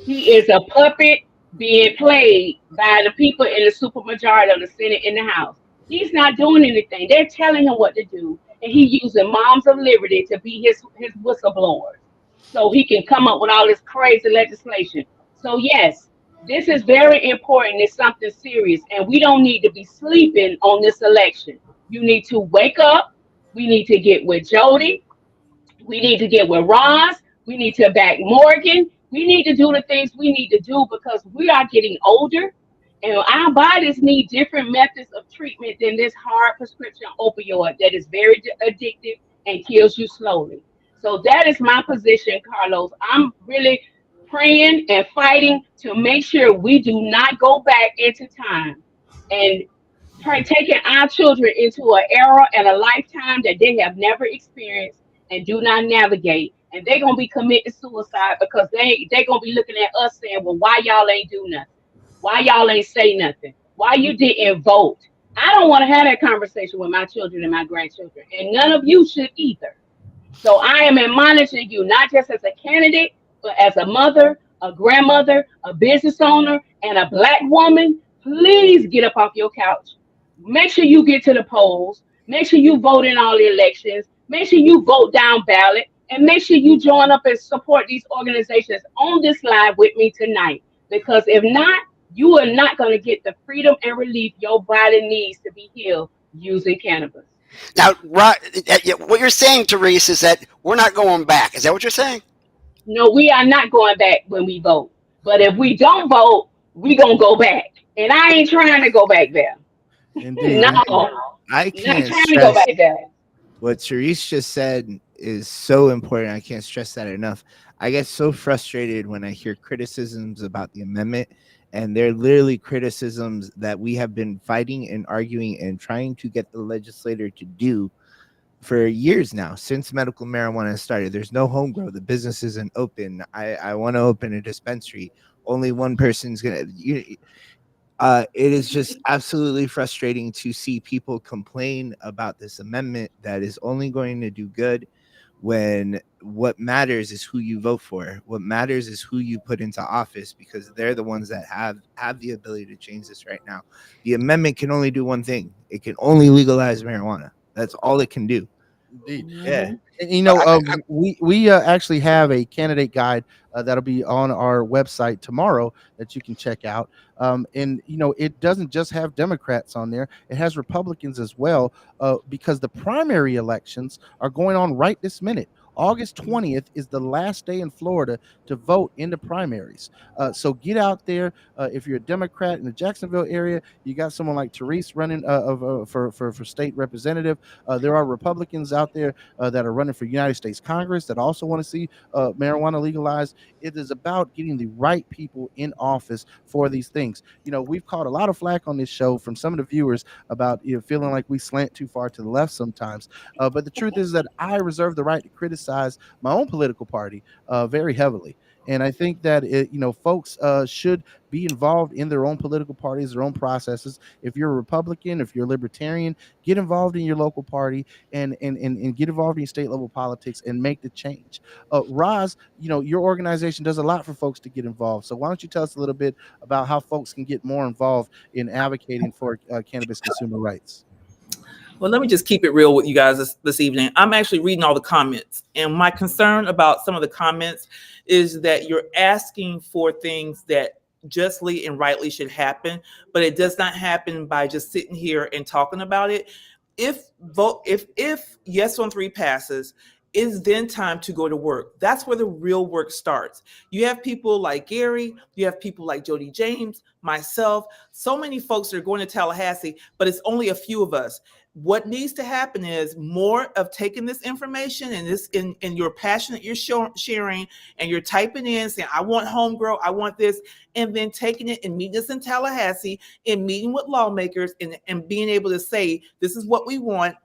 He is a puppet being played by the people in the supermajority of the Senate and the House. He's not doing anything. They're telling him what to do. And he's using Moms of Liberty to be his whistleblowers so he can come up with all this crazy legislation. So yes, this is very important. It's something serious, and we don't need to be sleeping on this election. You need to wake up. We need to get with Jody. We need to get with Ross. We need to back Morgan. We need to do the things we need to do because we are getting older, and our bodies need different methods of treatment than this hard prescription opioid that is very addictive and kills you slowly. So that is my position, Carlos. I'm really praying and fighting to make sure we do not go back into time and taking our children into an era and a lifetime that they have never experienced and do not navigate. And they're gonna be committing suicide because they're gonna be looking at us saying, well, why y'all ain't do nothing? Why y'all ain't say nothing? Why you didn't vote? I don't want to have that conversation with my children and my grandchildren, and none of you should either. So I am admonishing you, not just as a candidate, but as a mother, a grandmother, a business owner, and a black woman. Please get up off your couch. Make sure you get to the polls. Make sure you vote in all the elections. Make sure you vote down ballot. And make sure you join up and support these organizations on this live with me tonight. Because if not, you are not going to get the freedom and relief your body needs to be healed using cannabis. Now, what you're saying, Therese, is that we're not going back. Is that what you're saying? No, we are not going back when we vote. But if we don't vote, we going to go back. And I ain't trying to go back there. Indeed. No, I not can't trying to go stress back there. what Therese just said is so important. I can't stress that enough. I get so frustrated when I hear criticisms about the amendment, and they're literally criticisms that we have been fighting and arguing and trying to get the legislator to do for years now, since medical marijuana started. There's no home grow. The business isn't open. I want to open a dispensary. Only one person's gonna. It is just absolutely frustrating to see people complain about this amendment that is only going to do good when what matters is who you vote for. What matters is who you put into office, because they're the ones that have the ability to change this right now. The amendment can only do one thing. It can only legalize marijuana. That's all it can do. Indeed. Yeah. And, we actually have a candidate guide that'll be on our website tomorrow that you can check out. And it doesn't just have Democrats on there; it has Republicans as well, because the primary elections are going on right this minute. August 20th is the last day in Florida to vote in the primaries. So get out there. If you're a Democrat in the Jacksonville area, you got someone like Therese running for state representative. There are Republicans out there that are running for United States Congress that also want to see marijuana legalized. It is about getting the right people in office for these things. We've caught a lot of flack on this show from some of the viewers about feeling like we slant too far to the left sometimes. But the truth is that I reserve the right to criticize my own political party very heavily. And I think that folks should be involved in their own political parties, their own processes. If you're a Republican, if you're a Libertarian, get involved in your local party and get involved in state level politics and make the change. Roz, your organization does a lot for folks to get involved. So why don't you tell us a little bit about how folks can get more involved in advocating for cannabis consumer rights? Well, let me just keep it real with you guys this evening. I'm actually reading all the comments, and my concern about some of the comments is that you're asking for things that justly and rightly should happen, but it does not happen by just sitting here and talking about it. If yes on 3 passes, it's then time to go to work. That's where the real work starts. You have people like Gary, you have people like Jody James, myself, so many folks that are going to Tallahassee, but it's only a few of us. What needs to happen is more of taking this information and this in your passion that you're sharing, and you're typing in saying, I want home grow, I want this, and then taking it and meeting us in Tallahassee and meeting with lawmakers and being able to say, this is what we want,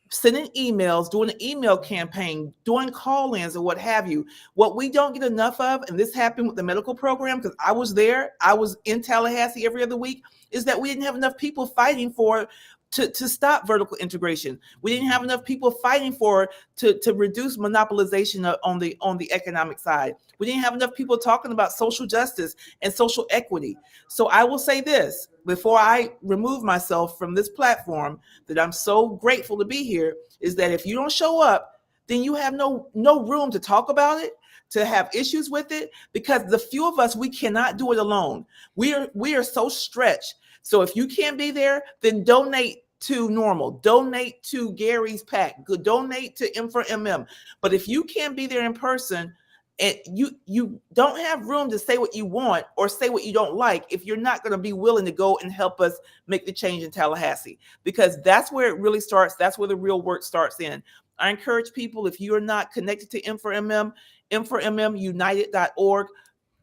sending emails, doing an email campaign, doing call-ins or what have you. What we don't get enough of, and this happened with the medical program, because I was there, I was in Tallahassee every other week, is that we didn't have enough people fighting for to stop vertical integration. We didn't have enough people fighting for to reduce monopolization on the economic side. We didn't have enough people talking about social justice and social equity. So I will say this before I remove myself from this platform, that I'm so grateful to be here, is that if you don't show up, then you have no room to talk about it, to have issues with it, because the few of us, we cannot do it alone. We are so stretched. So if you can't be there, then donate to NORML, donate to Gary's PAC, donate to M4MM. But if you can't be there in person, and you don't have room to say what you want or say what you don't like, if you're not going to be willing to go and help us make the change in Tallahassee, because that's where it really starts. That's where the real work starts in. I encourage people, if you are not connected to M4MM, M4MMunited.org,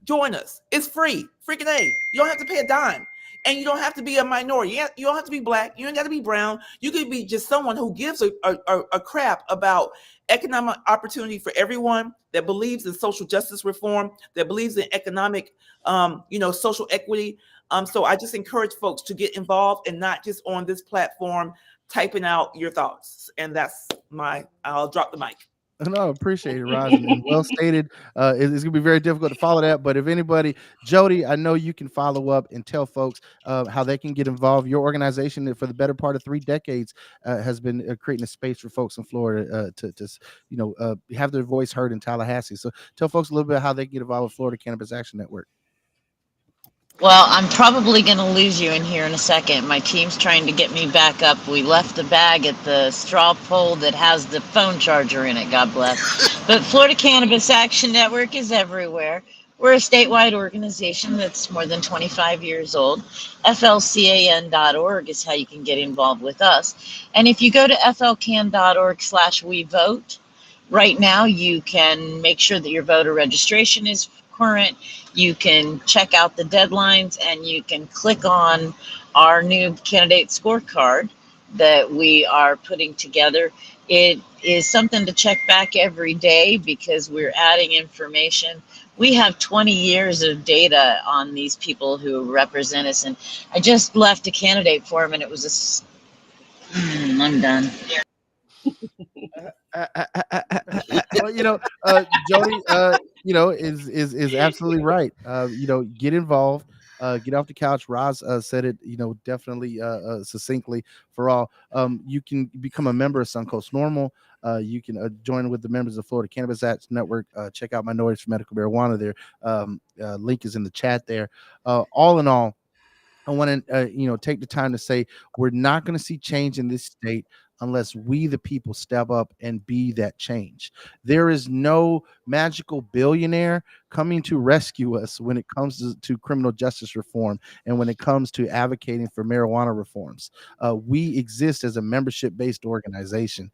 join us. It's free. Freaking A. You don't have to pay a dime. And you don't have to be a minority. You don't have to be black. You don't got to be brown. You could be just someone who gives a crap about economic opportunity for everyone, that believes in social justice reform, that believes in economic, social equity. So I just encourage folks to get involved and not just on this platform typing out your thoughts. And that's I'll drop the mic. No, appreciate it, Roz, and well stated. It's gonna be very difficult to follow that, but if anybody, Jody, I know you can follow up and tell folks how they can get involved. Your organization, for the better part of 3 decades, has been creating a space for folks in Florida to have their voice heard in Tallahassee. So tell folks a little bit how they can get involved with Florida Cannabis Action Network. Well, I'm probably going to lose you in here in a second. My team's trying to get me back up. We left the bag at the straw pole that has the phone charger in it, God bless. But Florida Cannabis Action Network is everywhere. We're a statewide organization that's more than 25 years old. FLCAN.org is how you can get involved with us. And if you go to flcan.org/wevote, right now you can make sure that your voter registration is current. You can check out the deadlines, and you can click on our new candidate scorecard that we are putting together. It is something to check back every day because we're adding information. We have 20 years of data on these people who represent us, and I just left a candidate for him, and it was I'm done. Well, Jody, is absolutely right. Get involved, get off the couch. Roz said it, definitely succinctly for all. You can become a member of Suncoast NORML. You can join with the members of Florida Cannabis Action Network. Check out Minorities for Medical Marijuana. Their link is in the chat there. All in all, I want to, take the time to say we're not going to see change in this state unless we, the people, step up and be that change. There is no magical billionaire coming to rescue us when it comes to criminal justice reform and when it comes to advocating for marijuana reforms. We exist as a membership-based organization,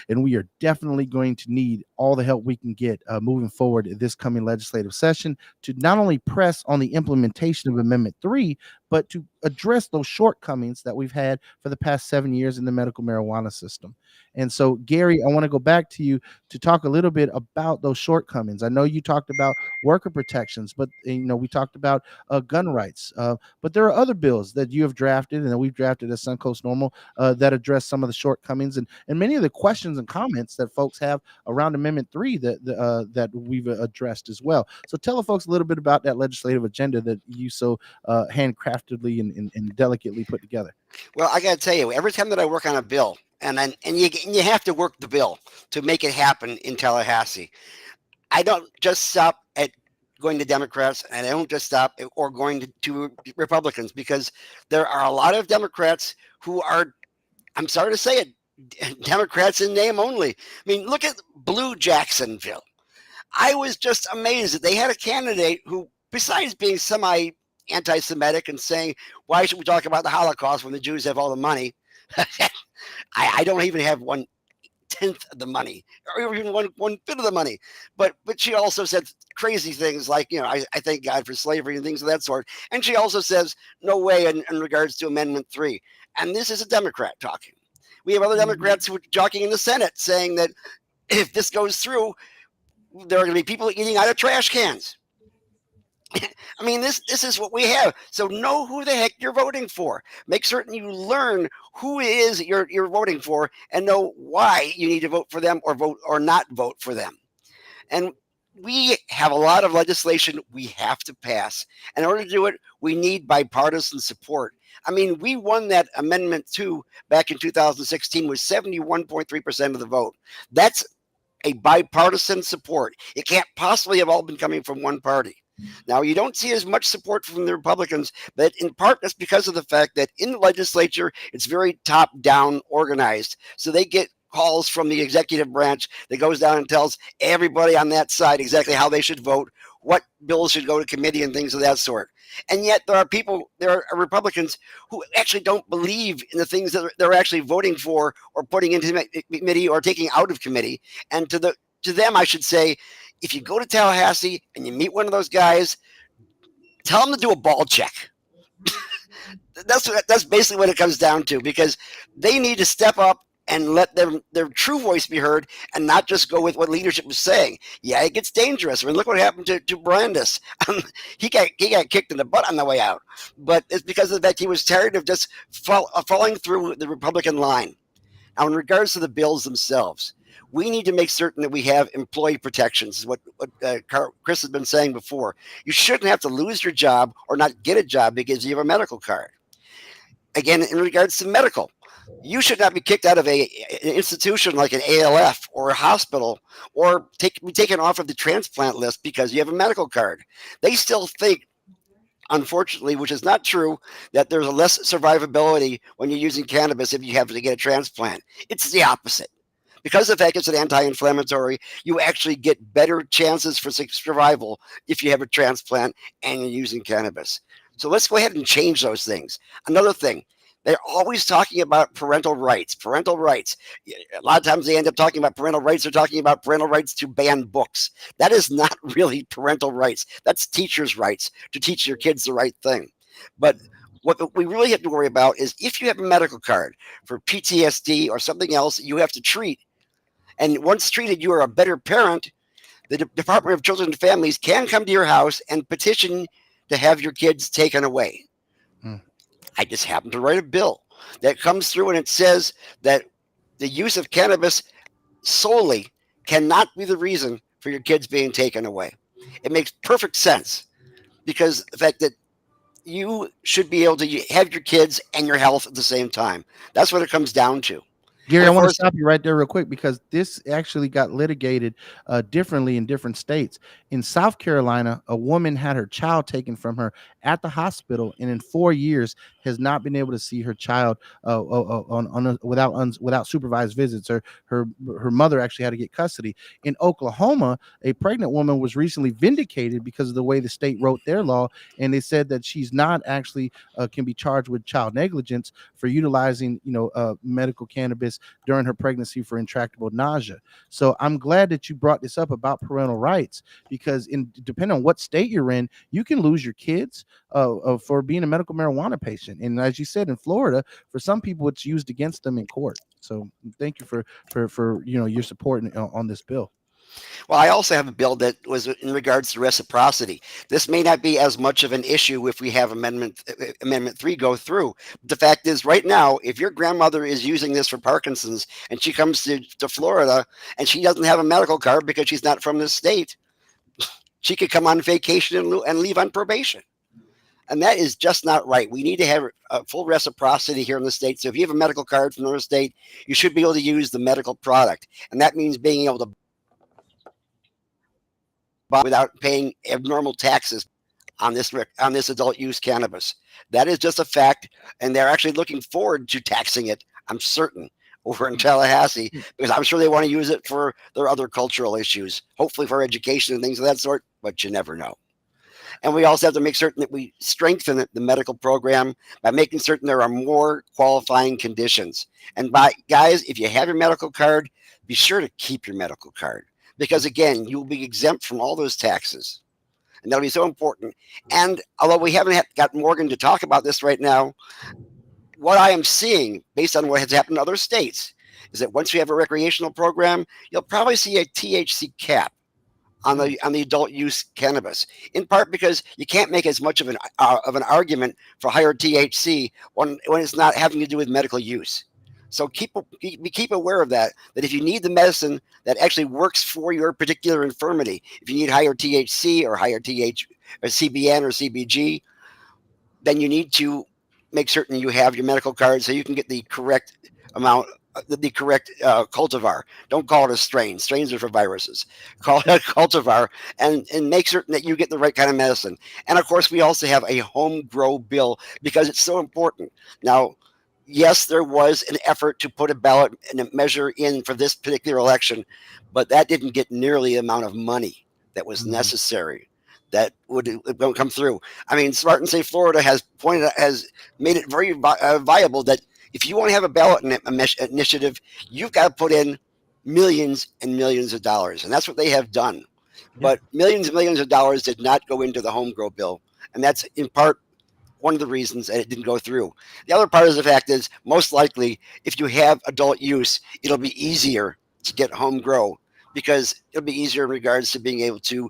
and we are definitely going to need all the help we can get moving forward in this coming legislative session to not only press on the implementation of Amendment 3, but to address those shortcomings that we've had for the past 7 years in the medical marijuana system. And so, Gary, I want to go back to you to talk a little bit about those shortcomings. I know you talked about worker protections, but we talked about gun rights. But there are other bills that you have drafted and that we've drafted at Suncoast NORML that address some of the shortcomings and many of the questions and comments that folks have around Amendment 3 that we've addressed as well. So tell the folks a little bit about that legislative agenda that you so handcraftedly and delicately put together. Well, I got to tell you, every time that I work on a bill, and you have to work the bill to make it happen in Tallahassee. I don't just stop at going to Democrats, and I don't just stop or going to Republicans, because there are a lot of Democrats who are, I'm sorry to say it, Democrats in name only. I mean, look at Blue Jacksonville. I was just amazed that they had a candidate who, besides being anti-Semitic and saying, why should we talk about the Holocaust when the Jews have all the money? I don't even have 1/10 of the money, or even one fifth of the money. But she also said crazy things like, I thank God for slavery and things of that sort. And she also says, no way in regards to Amendment 3. And this is a Democrat talking. We have other Democrats who are talking in the Senate saying that if this goes through, there are going to be people eating out of trash cans. I mean, this is what we have. So know who the heck you're voting for. Make certain you learn who it is you're voting for, and know why you need to vote for them or vote or not vote for them. And we have a lot of legislation we have to pass. In order to do it, we need bipartisan support. I mean, we won that Amendment 2 back in 2016 with 71.3% of the vote. That's a bipartisan support. It can't possibly have all been coming from one party. Now, you don't see as much support from the Republicans, but in part that's because of the fact that in the legislature, it's very top-down organized. So they get calls from the executive branch that goes down and tells everybody on that side exactly how they should vote, what bills should go to committee and things of that sort. And yet there are Republicans who actually don't believe in the things that they're actually voting for or putting into committee or taking out of committee. And to them, I should say, if you go to Tallahassee and you meet one of those guys, tell them to do a ball check. That's basically what it comes down to, because they need to step up and let their true voice be heard and not just go with what leadership was saying. Yeah, it gets dangerous. I mean, look what happened to Brandis. He got kicked in the butt on the way out, but it's because of the fact he was tired of just falling through the Republican line. Now, in regards to the bills themselves, we need to make certain that we have employee protections. What Chris has been saying before. You shouldn't have to lose your job or not get a job because you have a medical card. Again, in regards to medical, you should not be kicked out of an institution like an ALF or a hospital or be taken off of the transplant list because you have a medical card. They still think, unfortunately, which is not true, that there's a less survivability when you're using cannabis if you have to get a transplant. It's the opposite. Because of the fact it's an anti-inflammatory, you actually get better chances for survival if you have a transplant and you're using cannabis. So let's go ahead and change those things. Another thing, they're always talking about parental rights. Parental rights. A lot of times they end up talking about parental rights. They're talking about parental rights to ban books. That is not really parental rights. That's teachers' rights to teach your kids the right thing. But what we really have to worry about is if you have a medical card for PTSD or something else you have to treat, and once treated, you are a better parent, the Department of Children and Families can come to your house and petition to have your kids taken away. I just happened to write a bill that comes through and it says that the use of cannabis solely cannot be the reason for your kids being taken away. It makes perfect sense because the fact that you should be able to have your kids and your health at the same time. That's what it comes down to. Gary, I want to stop you right there real quick because this actually got litigated differently in different states. In South Carolina, a woman had her child taken from her at the hospital, and in 4 years has not been able to see her child without supervised visits. Her mother actually had to get custody. In Oklahoma, a pregnant woman was recently vindicated because of the way the state wrote their law, and they said that she's not actually can be charged with child negligence for utilizing medical cannabis cannabis during her pregnancy for intractable nausea. So I'm glad that you brought this up about parental rights, because depending on what state you're in, you can lose your kids for being a medical marijuana patient. And as you said, in Florida, for some people, it's used against them in court. So thank you for your support on this bill. Well, I also have a bill that was in regards to reciprocity. This may not be as much of an issue if we have Amendment 3 go through. But the fact is, right now, if your grandmother is using this for Parkinson's and she comes to Florida and she doesn't have a medical card because she's not from this state, she could come on vacation and leave on probation. And that is just not right. We need to have full reciprocity here in the state. So if you have a medical card from another state, you should be able to use the medical product. And that means being able to buy without paying abnormal taxes on this adult use cannabis. That is just a fact. And they're actually looking forward to taxing it, I'm certain, over in Tallahassee, because I'm sure they want to use it for their other cultural issues, hopefully for education and things of that sort, but you never know. And we also have to make certain that we strengthen the medical program by making certain there are more qualifying conditions. And guys, if you have your medical card, be sure to keep your medical card, because again, you'll be exempt from all those taxes. And that'll be so important. And although we haven't got Morgan to talk about this right now, what I am seeing based on what has happened in other states is that once you have a recreational program, you'll probably see a THC cap on the adult use cannabis, in part because you can't make as much of an argument for higher THC when it's not having to do with medical use. So keep aware of that if you need the medicine that actually works for your particular infirmity, if you need higher THC or higher or CBN or CBG, then you need to make certain you have your medical card so you can get the correct amount, the correct cultivar. Don't call it a strain. Strains are for viruses. Call it a cultivar and make certain that you get the right kind of medicine. And of course, we also have a home grow bill because it's so important. Now, yes, there was an effort to put a ballot and a measure in for this particular election, but that didn't get nearly the amount of money that was necessary. That would come through. I mean, Smart and Safe Florida has made it very viable that if you want to have a ballot initiative, you've got to put in millions and millions of dollars, and that's what they have done. Yeah. But millions and millions of dollars did not go into the home grow bill, and that's in part one of the reasons that it didn't go through. The other part of the fact is, most likely, if you have adult use, it'll be easier to get home grow because it'll be easier in regards to being able to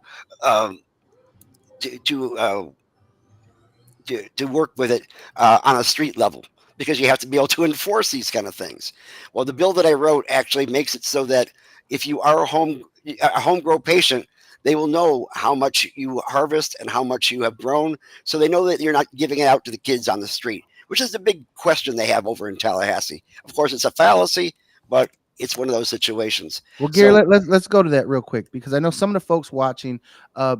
work with it on a street level, because you have to be able to enforce these kind of things. Well, the bill that I wrote actually makes it so that if you are a home grow patient, they will know how much you harvest and how much you have grown, so they know that you're not giving it out to the kids on the street, which is the big question they have over in Tallahassee. Of course, it's a fallacy, but it's one of those situations. Well, Gary, let's go to that real quick, because I know some of the folks watching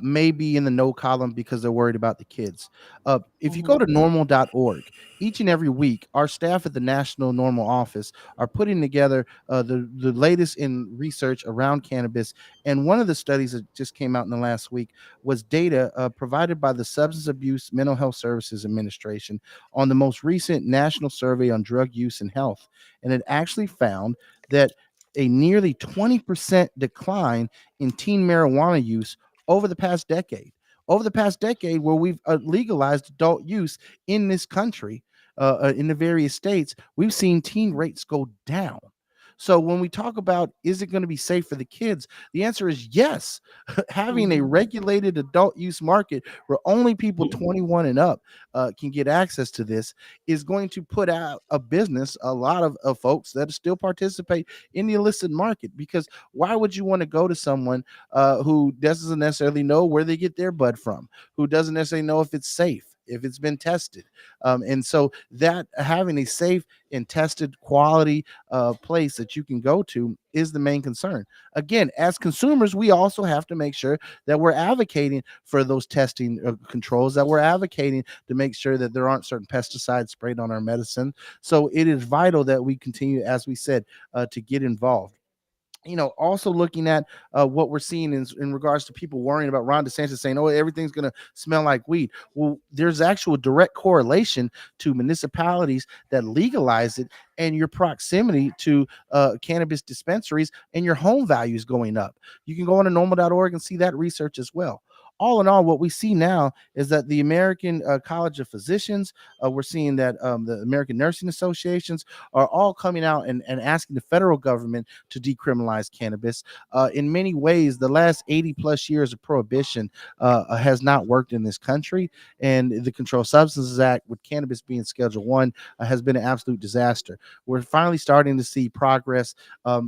may be in the no column because they're worried about the kids. If you go to normal.org, each and every week, our staff at the National NORML office are putting together the latest in research around cannabis. And one of the studies that just came out in the last week was data provided by the Substance Abuse Mental Health Services Administration on the most recent national survey on drug use and health. And it actually found that a nearly 20% decline in teen marijuana use over the past decade. Over the past decade, where we've legalized adult use in this country, in the various states, we've seen teen rates go down. So when we talk about, is it going to be safe for the kids? The answer is yes. Having a regulated adult use market where only people 21 and up can get access to this is going to put out of business a lot of folks that still participate in the illicit market. Because why would you want to go to someone who doesn't necessarily know where they get their bud from, who doesn't necessarily know if it's safe, if it's been tested? And so that having a safe and tested quality place that you can go to is the main concern. Again, as consumers, we also have to make sure that we're advocating for those testing controls, that we're advocating to make sure that there aren't certain pesticides sprayed on our medicine. So it is vital that we continue, as we said, to get involved. Also looking at what we're seeing in regards to people worrying about Ron DeSantis saying, "Oh, everything's going to smell like weed." Well, there's actual direct correlation to municipalities that legalize it and your proximity to cannabis dispensaries and your home values going up. You can go on to normal.org and see that research as well. All in all, what we see now is that the American College of Physicians, we're seeing that the American Nursing Associations are all coming out and asking the federal government to decriminalize cannabis. In many ways, the last 80 plus years of prohibition has not worked in this country, and the Controlled Substances Act, with cannabis being Schedule 1, has been an absolute disaster. We're finally starting to see progress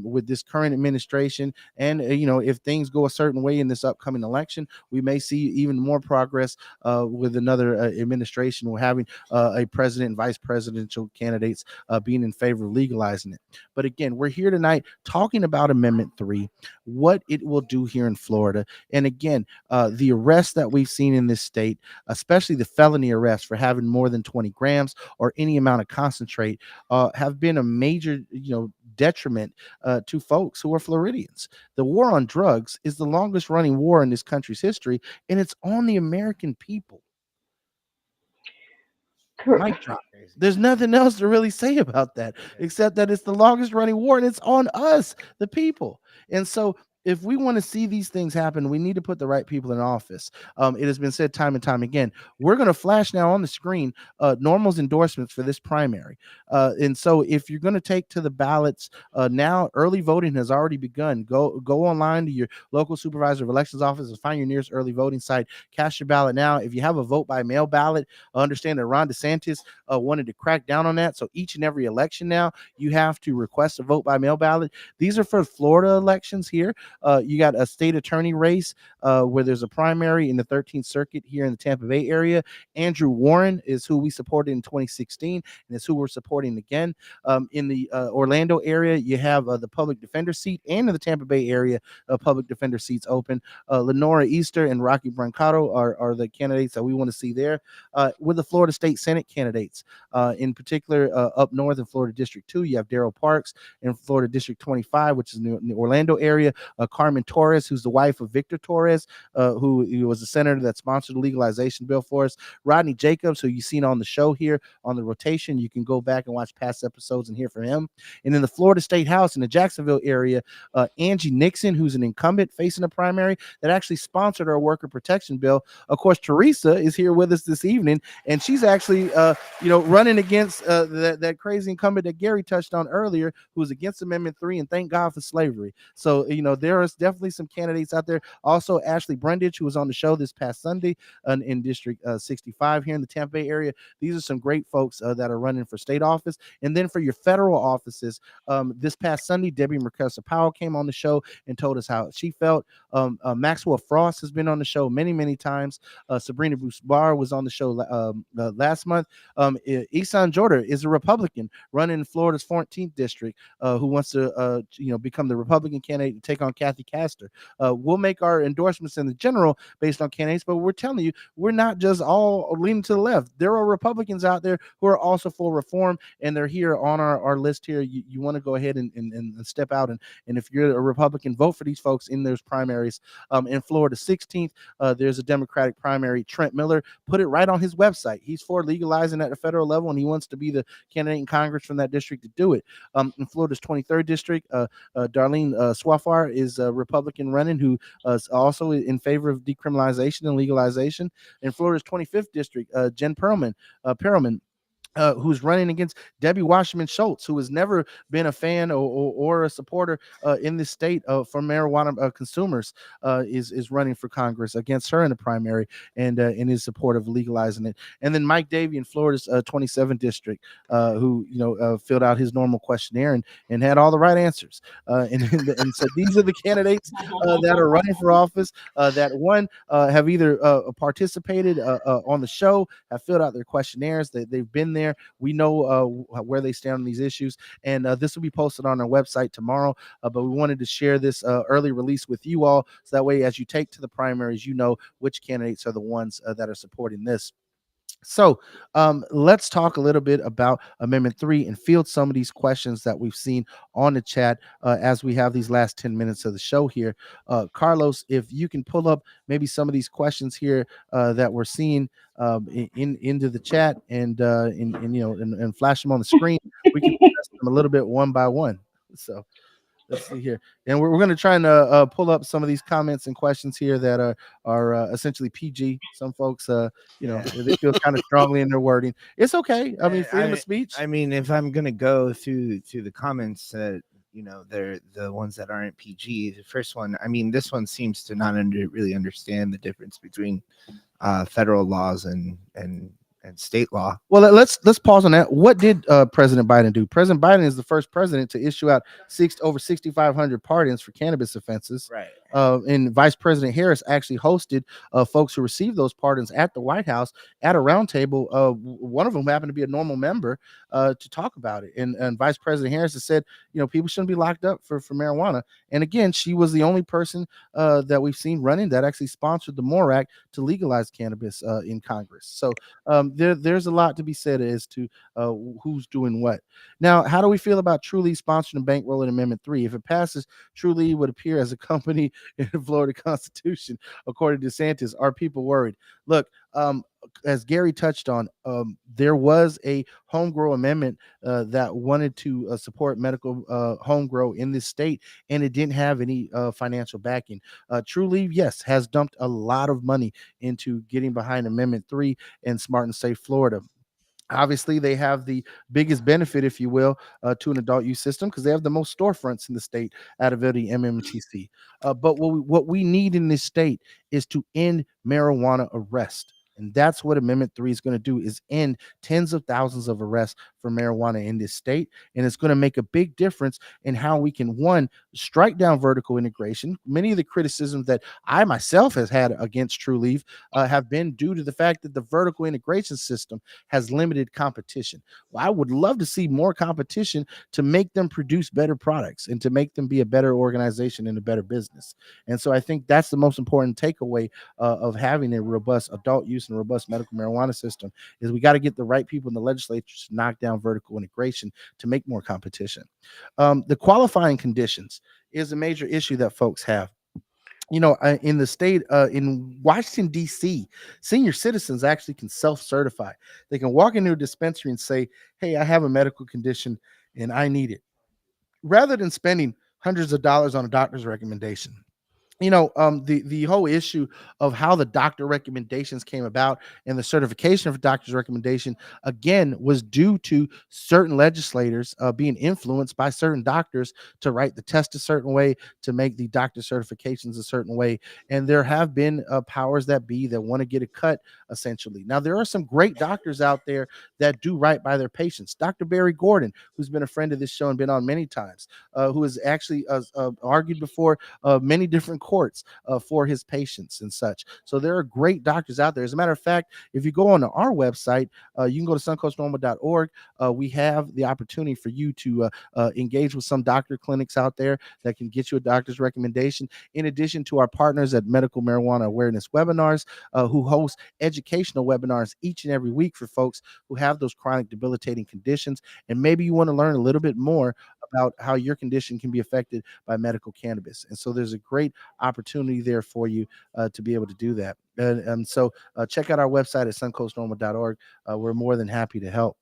with this current administration, and if things go a certain way in this upcoming election, we may see even more progress with another administration. We're having a president and vice presidential candidates being in favor of legalizing it. But again, we're here tonight talking about Amendment 3, what it will do here in Florida. And again, the arrests that we've seen in this state, especially the felony arrests for having more than 20 grams or any amount of concentrate, have been a major, detriment to folks who are Floridians. The war on drugs is the longest running war in this country's history, and it's on the American people. Mic drop. There's nothing else to really say about that except that it's the longest running war and it's on us, the people. And so if we want to see these things happen, we need to put the right people in office. It has been said time and time again. We're going to flash now on the screen NORML's endorsements for this primary. And so if you're going to take to the ballots now, early voting has already begun. Go online to your local supervisor of elections office and find your nearest early voting site. Cast your ballot now. If you have a vote by mail ballot, understand that Ron DeSantis wanted to crack down on that. So each and every election now, you have to request a vote by mail ballot. These are for Florida elections here. You got a state attorney race where there's a primary in the 13th Circuit here in the Tampa Bay area. Andrew Warren is who we supported in 2016, and it's who we're supporting again. In the Orlando area, you have the public defender seat, and in the Tampa Bay area, public defender seats open. Lenora Easter and Rocky Brancato are the candidates that we want to see there. With the Florida State Senate candidates, in particular, up north in Florida District 2, you have Daryl Parks. In Florida District 25, which is in the Orlando area, Carmen Torres, who's the wife of Victor Torres, who was the senator that sponsored the legalization bill for us. Rodney Jacobs, who you've seen on the show here on the rotation. You can go back and watch past episodes and hear from him. And in the Florida State House in the Jacksonville area, Angie Nixon, who's an incumbent facing a primary that actually sponsored our worker protection bill. Of course, Teresa is here with us this evening, and she's actually, running against that crazy incumbent that Gary touched on earlier, who was against Amendment 3, and thank God for slavery. So, there is definitely some candidates out there. Also, Ashley Brundage, who was on the show this past Sunday in District 65 here in the Tampa Bay area. These are some great folks that are running for state office. And then for your federal offices, this past Sunday, Debbie Mercursa Powell came on the show and told us how she felt. Maxwell Frost has been on the show many, many times. Sabrina Bruce Barr was on the show last month. Isan Jordan is a Republican running in Florida's 14th district who wants to become the Republican candidate to take on Kathy Castor. We'll make our endorsements in the general based on candidates, but we're telling you, we're not just all leaning to the left. There are Republicans out there who are also for reform, and they're here on our list here. You want to go ahead and step out, and if you're a Republican, vote for these folks in those primaries. In Florida 16th, there's a Democratic primary. Trent Miller put it right on his website. He's for legalizing at the federal level, and he wants to be the candidate in Congress from that district to do it. In Florida's 23rd district, Darlene Swafar is a Republican running who is also in favor of decriminalization and legalization. In Florida's 25th district, Jen Perlman, who's running against Debbie Wasserman Schultz, who has never been a fan or a supporter in this state for marijuana consumers, is running for Congress against her in the primary and in his support of legalizing it. And then Mike Davey in Florida's 27th district, who filled out his normal questionnaire and had all the right answers. And so these are the candidates that are running for office that have either participated on the show, have filled out their questionnaires, they've been there. We know where they stand on these issues, and this will be posted on our website tomorrow. But we wanted to share this early release with you all, so that way, as you take to the primaries, you know which candidates are the ones that are supporting this. So let's talk a little bit about Amendment 3 and field some of these questions that we've seen on the chat as we have these last 10 minutes of the show here. Carlos, if you can pull up maybe some of these questions here that we're seeing into the chat and flash them on the screen, we can address them a little bit one by one. So let's see here, and we're going to try and pull up some of these comments and questions here that are essentially PG. Some folks, they feel kind of strongly in their wording. It's okay. I mean, freedom of speech. I mean, if I'm gonna go through the comments that they're the ones that aren't PG. The first one, I mean, this one seems to not really understand the difference between federal laws and state law. Well, let's pause on that. What did President Biden do? President Biden is the first president to issue out over 6,500 pardons for cannabis offenses. Right. And Vice President Harris actually hosted folks who received those pardons at the White House at a roundtable. One of them happened to be a normal member to talk about it. And Vice President Harris has said, people shouldn't be locked up for marijuana. And again, she was the only person that we've seen running that actually sponsored the MORE Act to legalize cannabis in Congress. So there's a lot to be said as to who's doing what. Now, how do we feel about Trulieve sponsoring and bankrolling Amendment 3? If it passes, Trulieve would appear as a company in the Florida Constitution, according to DeSantis. Are people worried? Look, as Gary touched on, there was a home grow amendment that wanted to support medical home grow in this state, and it didn't have any financial backing. Trulieve, yes, has dumped a lot of money into getting behind Amendment 3 and Smart and Safe Florida. Obviously, they have the biggest benefit, if you will, to an adult use system because they have the most storefronts in the state out of the MMTC. But what we need in this state is to end marijuana arrest. And that's what Amendment 3 is going to do, is end tens of thousands of arrests for marijuana in this state. And it's going to make a big difference in how we can, one, strike down vertical integration. Many of the criticisms that I myself has had against Trulieve have been due to the fact that the vertical integration system has limited competition. Well, I would love to see more competition to make them produce better products and to make them be a better organization and a better business. And so I think that's the most important takeaway of having a robust adult use and robust medical marijuana system is we got to get the right people in the legislature to knock down vertical integration to make more competition. The qualifying conditions is a major issue that folks have. In the state, in Washington, D.C., senior citizens actually can self-certify. They can walk into a dispensary and say, hey, I have a medical condition and I need it, rather than spending hundreds of dollars on a doctor's recommendation. The whole issue of how the doctor recommendations came about and the certification of doctor's recommendation, again, was due to certain legislators being influenced by certain doctors to write the test a certain way, to make the doctor certifications a certain way. And there have been powers that be that want to get a cut, essentially. Now, there are some great doctors out there that do right by their patients. Dr. Barry Gordon, who's been a friend of this show and been on many times, who has actually argued before many different courts for his patients and such. So there are great doctors out there. As a matter of fact, if you go on our website, you can go to suncoastnorml.org. We have the opportunity for you to engage with some doctor clinics out there that can get you a doctor's recommendation, in addition to our partners at Medical Marijuana Awareness Webinars, who host educational webinars each and every week for folks who have those chronic debilitating conditions. And maybe you want to learn a little bit more about how your condition can be affected by medical cannabis. And so there's a great opportunity there for you to be able to do that. So check out our website at suncoastnorml.org. We're more than happy to help.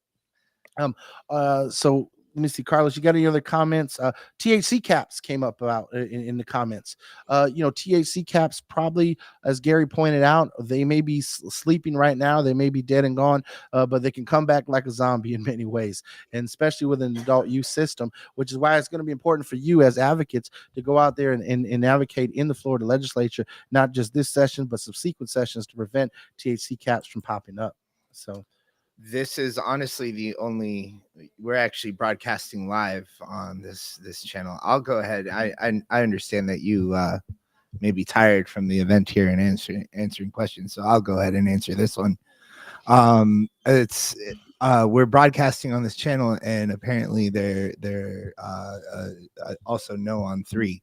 So let me see, Carlos, you got any other comments? THC caps came up about in the comments. THC caps probably, as Gary pointed out, they may be sleeping right now. They may be dead and gone, but they can come back like a zombie in many ways, and especially with an adult use system, which is why it's going to be important for you as advocates to go out there and advocate in the Florida legislature, not just this session, but subsequent sessions to prevent THC caps from popping up. So this is honestly we're actually broadcasting live on this channel. I'll go ahead. I understand that you may be tired from the event here and answering questions, so I'll go ahead and answer this one. We're broadcasting on this channel, and apparently they're also no on 3.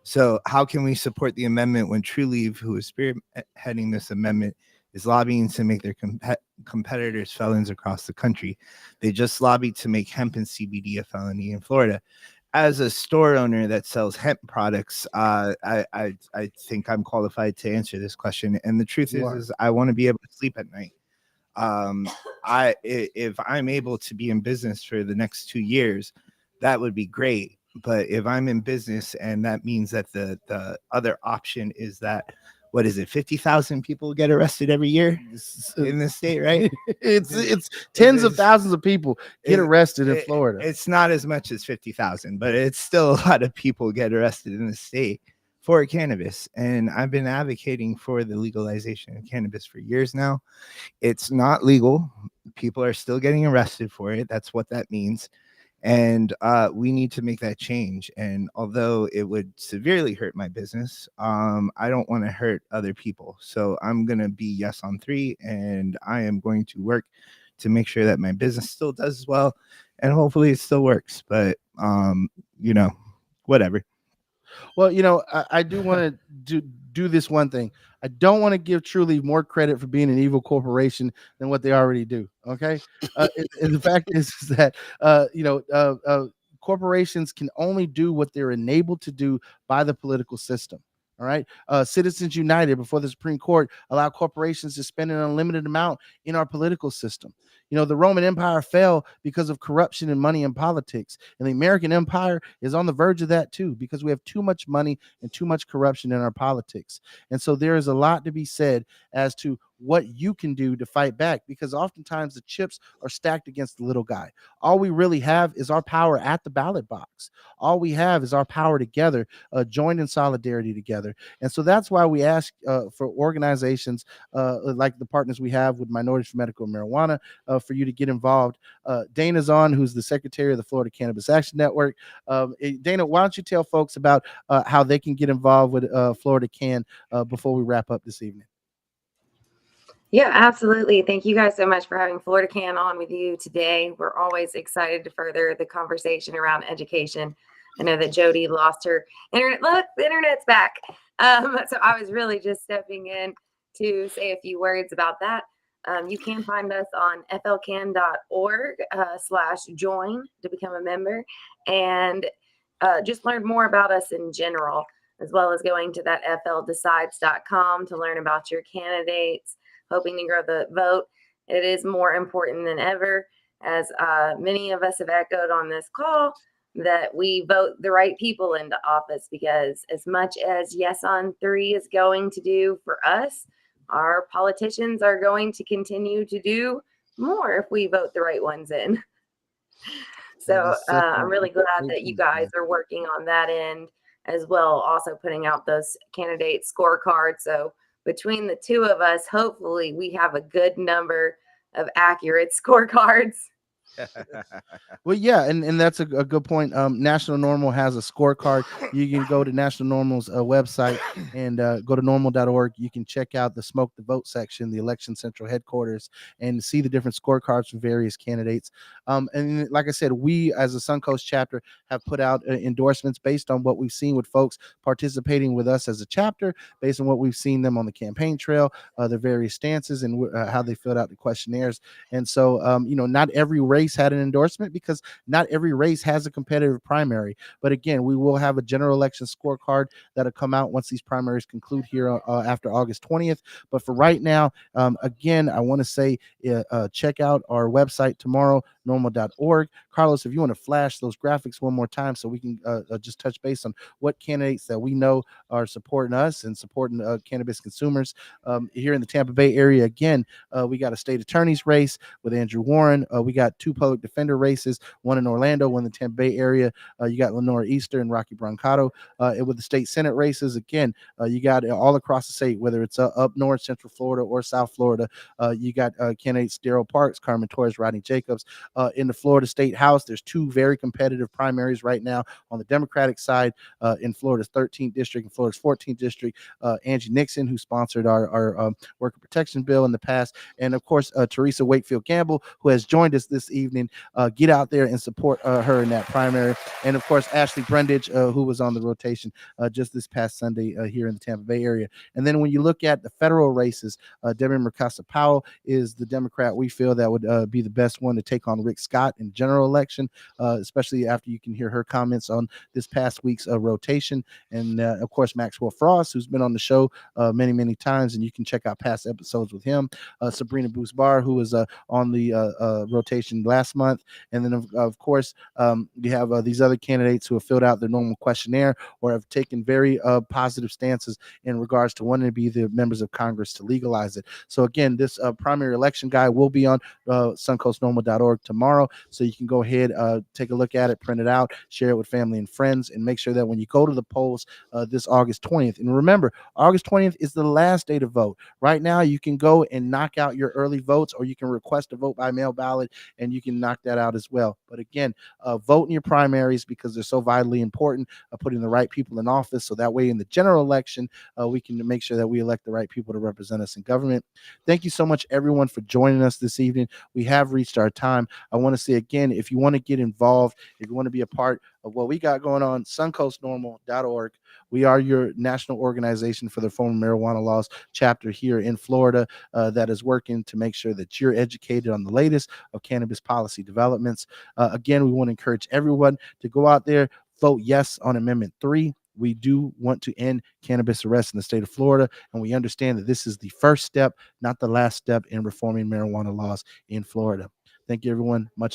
So how can we support the amendment when Trulieve, who is spearheading this amendment, is lobbying to make their competitors felons across the country. They just lobbied to make hemp and CBD a felony in Florida. As a store owner that sells hemp products, I think I'm qualified to answer this question. And the truth is I want to be able to sleep at night. If I'm able to be in business for the next 2 years, that would be great. But if I'm in business and that means that the other option is that, what is it, 50,000 people get arrested every year in this state, right? It's tens of thousands of people get arrested in Florida. It's not as much as 50,000, but it's still a lot of people get arrested in the state for cannabis. And I've been advocating for the legalization of cannabis for years now. It's not legal. People are still getting arrested for it. That's what that means. And we need to make that change. And although it would severely hurt my business, I don't want to hurt other people. So I'm going to be yes on 3, and I am going to work to make sure that my business still does well, and hopefully it still works. But, whatever. Well, I do want to do this one thing. I don't want to give Trulieve more credit for being an evil corporation than what they already do. Okay. And the fact is that, corporations can only do what they're enabled to do by the political system. All right. Citizens United before the Supreme Court allowed corporations to spend an unlimited amount in our political system. The Roman Empire fell because of corruption and money in politics. And the American Empire is on the verge of that too, because we have too much money and too much corruption in our politics. And so there is a lot to be said as to what you can do to fight back, because oftentimes the chips are stacked against the little guy. All we really have is our power at the ballot box. All we have is our power together, joined in solidarity together. And so that's why we ask for organizations like the partners we have with Minorities for Medical Marijuana for you to get involved. Dana's on, who's the secretary of the Florida Cannabis Action Network. Dana, why don't you tell folks about how they can get involved with Florida Can before we wrap up this evening? Yeah, absolutely. Thank you guys so much for having Florida Can on with you today. We're always excited to further the conversation around education. I know that Jody lost her internet. Look, the internet's back. So I was really just stepping in to say a few words about that. You can find us on flcan.org/join to become a member and just learn more about us in general, as well as going to that fldecides.com to learn about your candidates, hoping to grow the vote. It is more important than ever, as many of us have echoed on this call, that we vote the right people into office, because as much as Yes on 3 is going to do for us, our politicians are going to continue to do more if we vote the right ones in. So I'm really glad that you guys are working on that end as well, also putting out those candidate scorecards. So between the two of us, hopefully we have a good number of accurate scorecards. Well, yeah, and that's a good point. National NORML has a scorecard. You can go to National NORML's website and go to normal.org. You can check out the Smoke the Vote section, the election central headquarters, and see the different scorecards for various candidates. And like I said, we as a Suncoast chapter have put out endorsements based on what we've seen with folks participating with us as a chapter, based on what we've seen them on the campaign trail, their various stances, and how they filled out the questionnaires. And so, not every race had an endorsement, because not every race has a competitive primary. But again, we will have a general election scorecard that'll come out once these primaries conclude here after August 20th. But for right now, again, I want to say check out our website tomorrow, normal.org. Carlos, if you want to flash those graphics one more time so we can just touch base on what candidates that we know are supporting us and supporting cannabis consumers here in the Tampa Bay area. Again, we got a state attorney's race with Andrew Warren. We got 2 public defender races, one in Orlando, one in the Tampa Bay area. You got Lenora Easter and Rocky Brancato. And with the state Senate races, again, you got all across the state, whether it's up north, Central Florida, or South Florida. You got candidates Daryl Parks, Carmen Torres, Rodney Jacobs. In the Florida State House, there's 2 very competitive primaries right now on the Democratic side. In Florida's 13th district and Florida's 14th district, Angie Nixon, who sponsored our worker protection bill in the past, and of course Teresa Wakefield Gamble, who has joined us this evening. Get out there and support her in that primary. And of course, Ashley Brundage, who was on the rotation just this past Sunday here in the Tampa Bay area. And then when you look at the federal races, Debbie Mercado Powell is the Democrat we feel that would be the best one to take on Rick Scott in general election, especially after you can hear her comments on this past week's rotation. And of course, Maxwell Frost, who's been on the show many, many times, and you can check out past episodes with him. Sabrina Bousbar, who was on the rotation last month. And then, of course, you have these other candidates who have filled out their normal questionnaire or have taken very positive stances in regards to wanting to be the members of Congress to legalize it. So again, this primary election guide will be on suncoastnormal.org tomorrow. So you can go ahead, take a look at it, print it out, share it with family and friends, and make sure that when you go to the polls this August 20th, and remember, August 20th is the last day to vote. Right now, you can go and knock out your early votes, or you can request a vote by mail ballot, and you can knock that out as well. But again, vote in your primaries because they're so vitally important, putting the right people in office. So that way in the general election, we can make sure that we elect the right people to represent us in government. Thank you so much, everyone, for joining us this evening. We have reached our time. I want to say again, if you want to get involved, if you want to be a part of what we got going on, suncoastnormal.org. We are your national organization for the Reform Marijuana Laws chapter here in Florida that is working to make sure that you're educated on the latest of cannabis policy developments. Again, we want to encourage everyone to go out there, vote yes on Amendment 3. We do want to end cannabis arrests in the state of Florida, and we understand that this is the first step, not the last step in reforming marijuana laws in Florida. Thank you, everyone. Much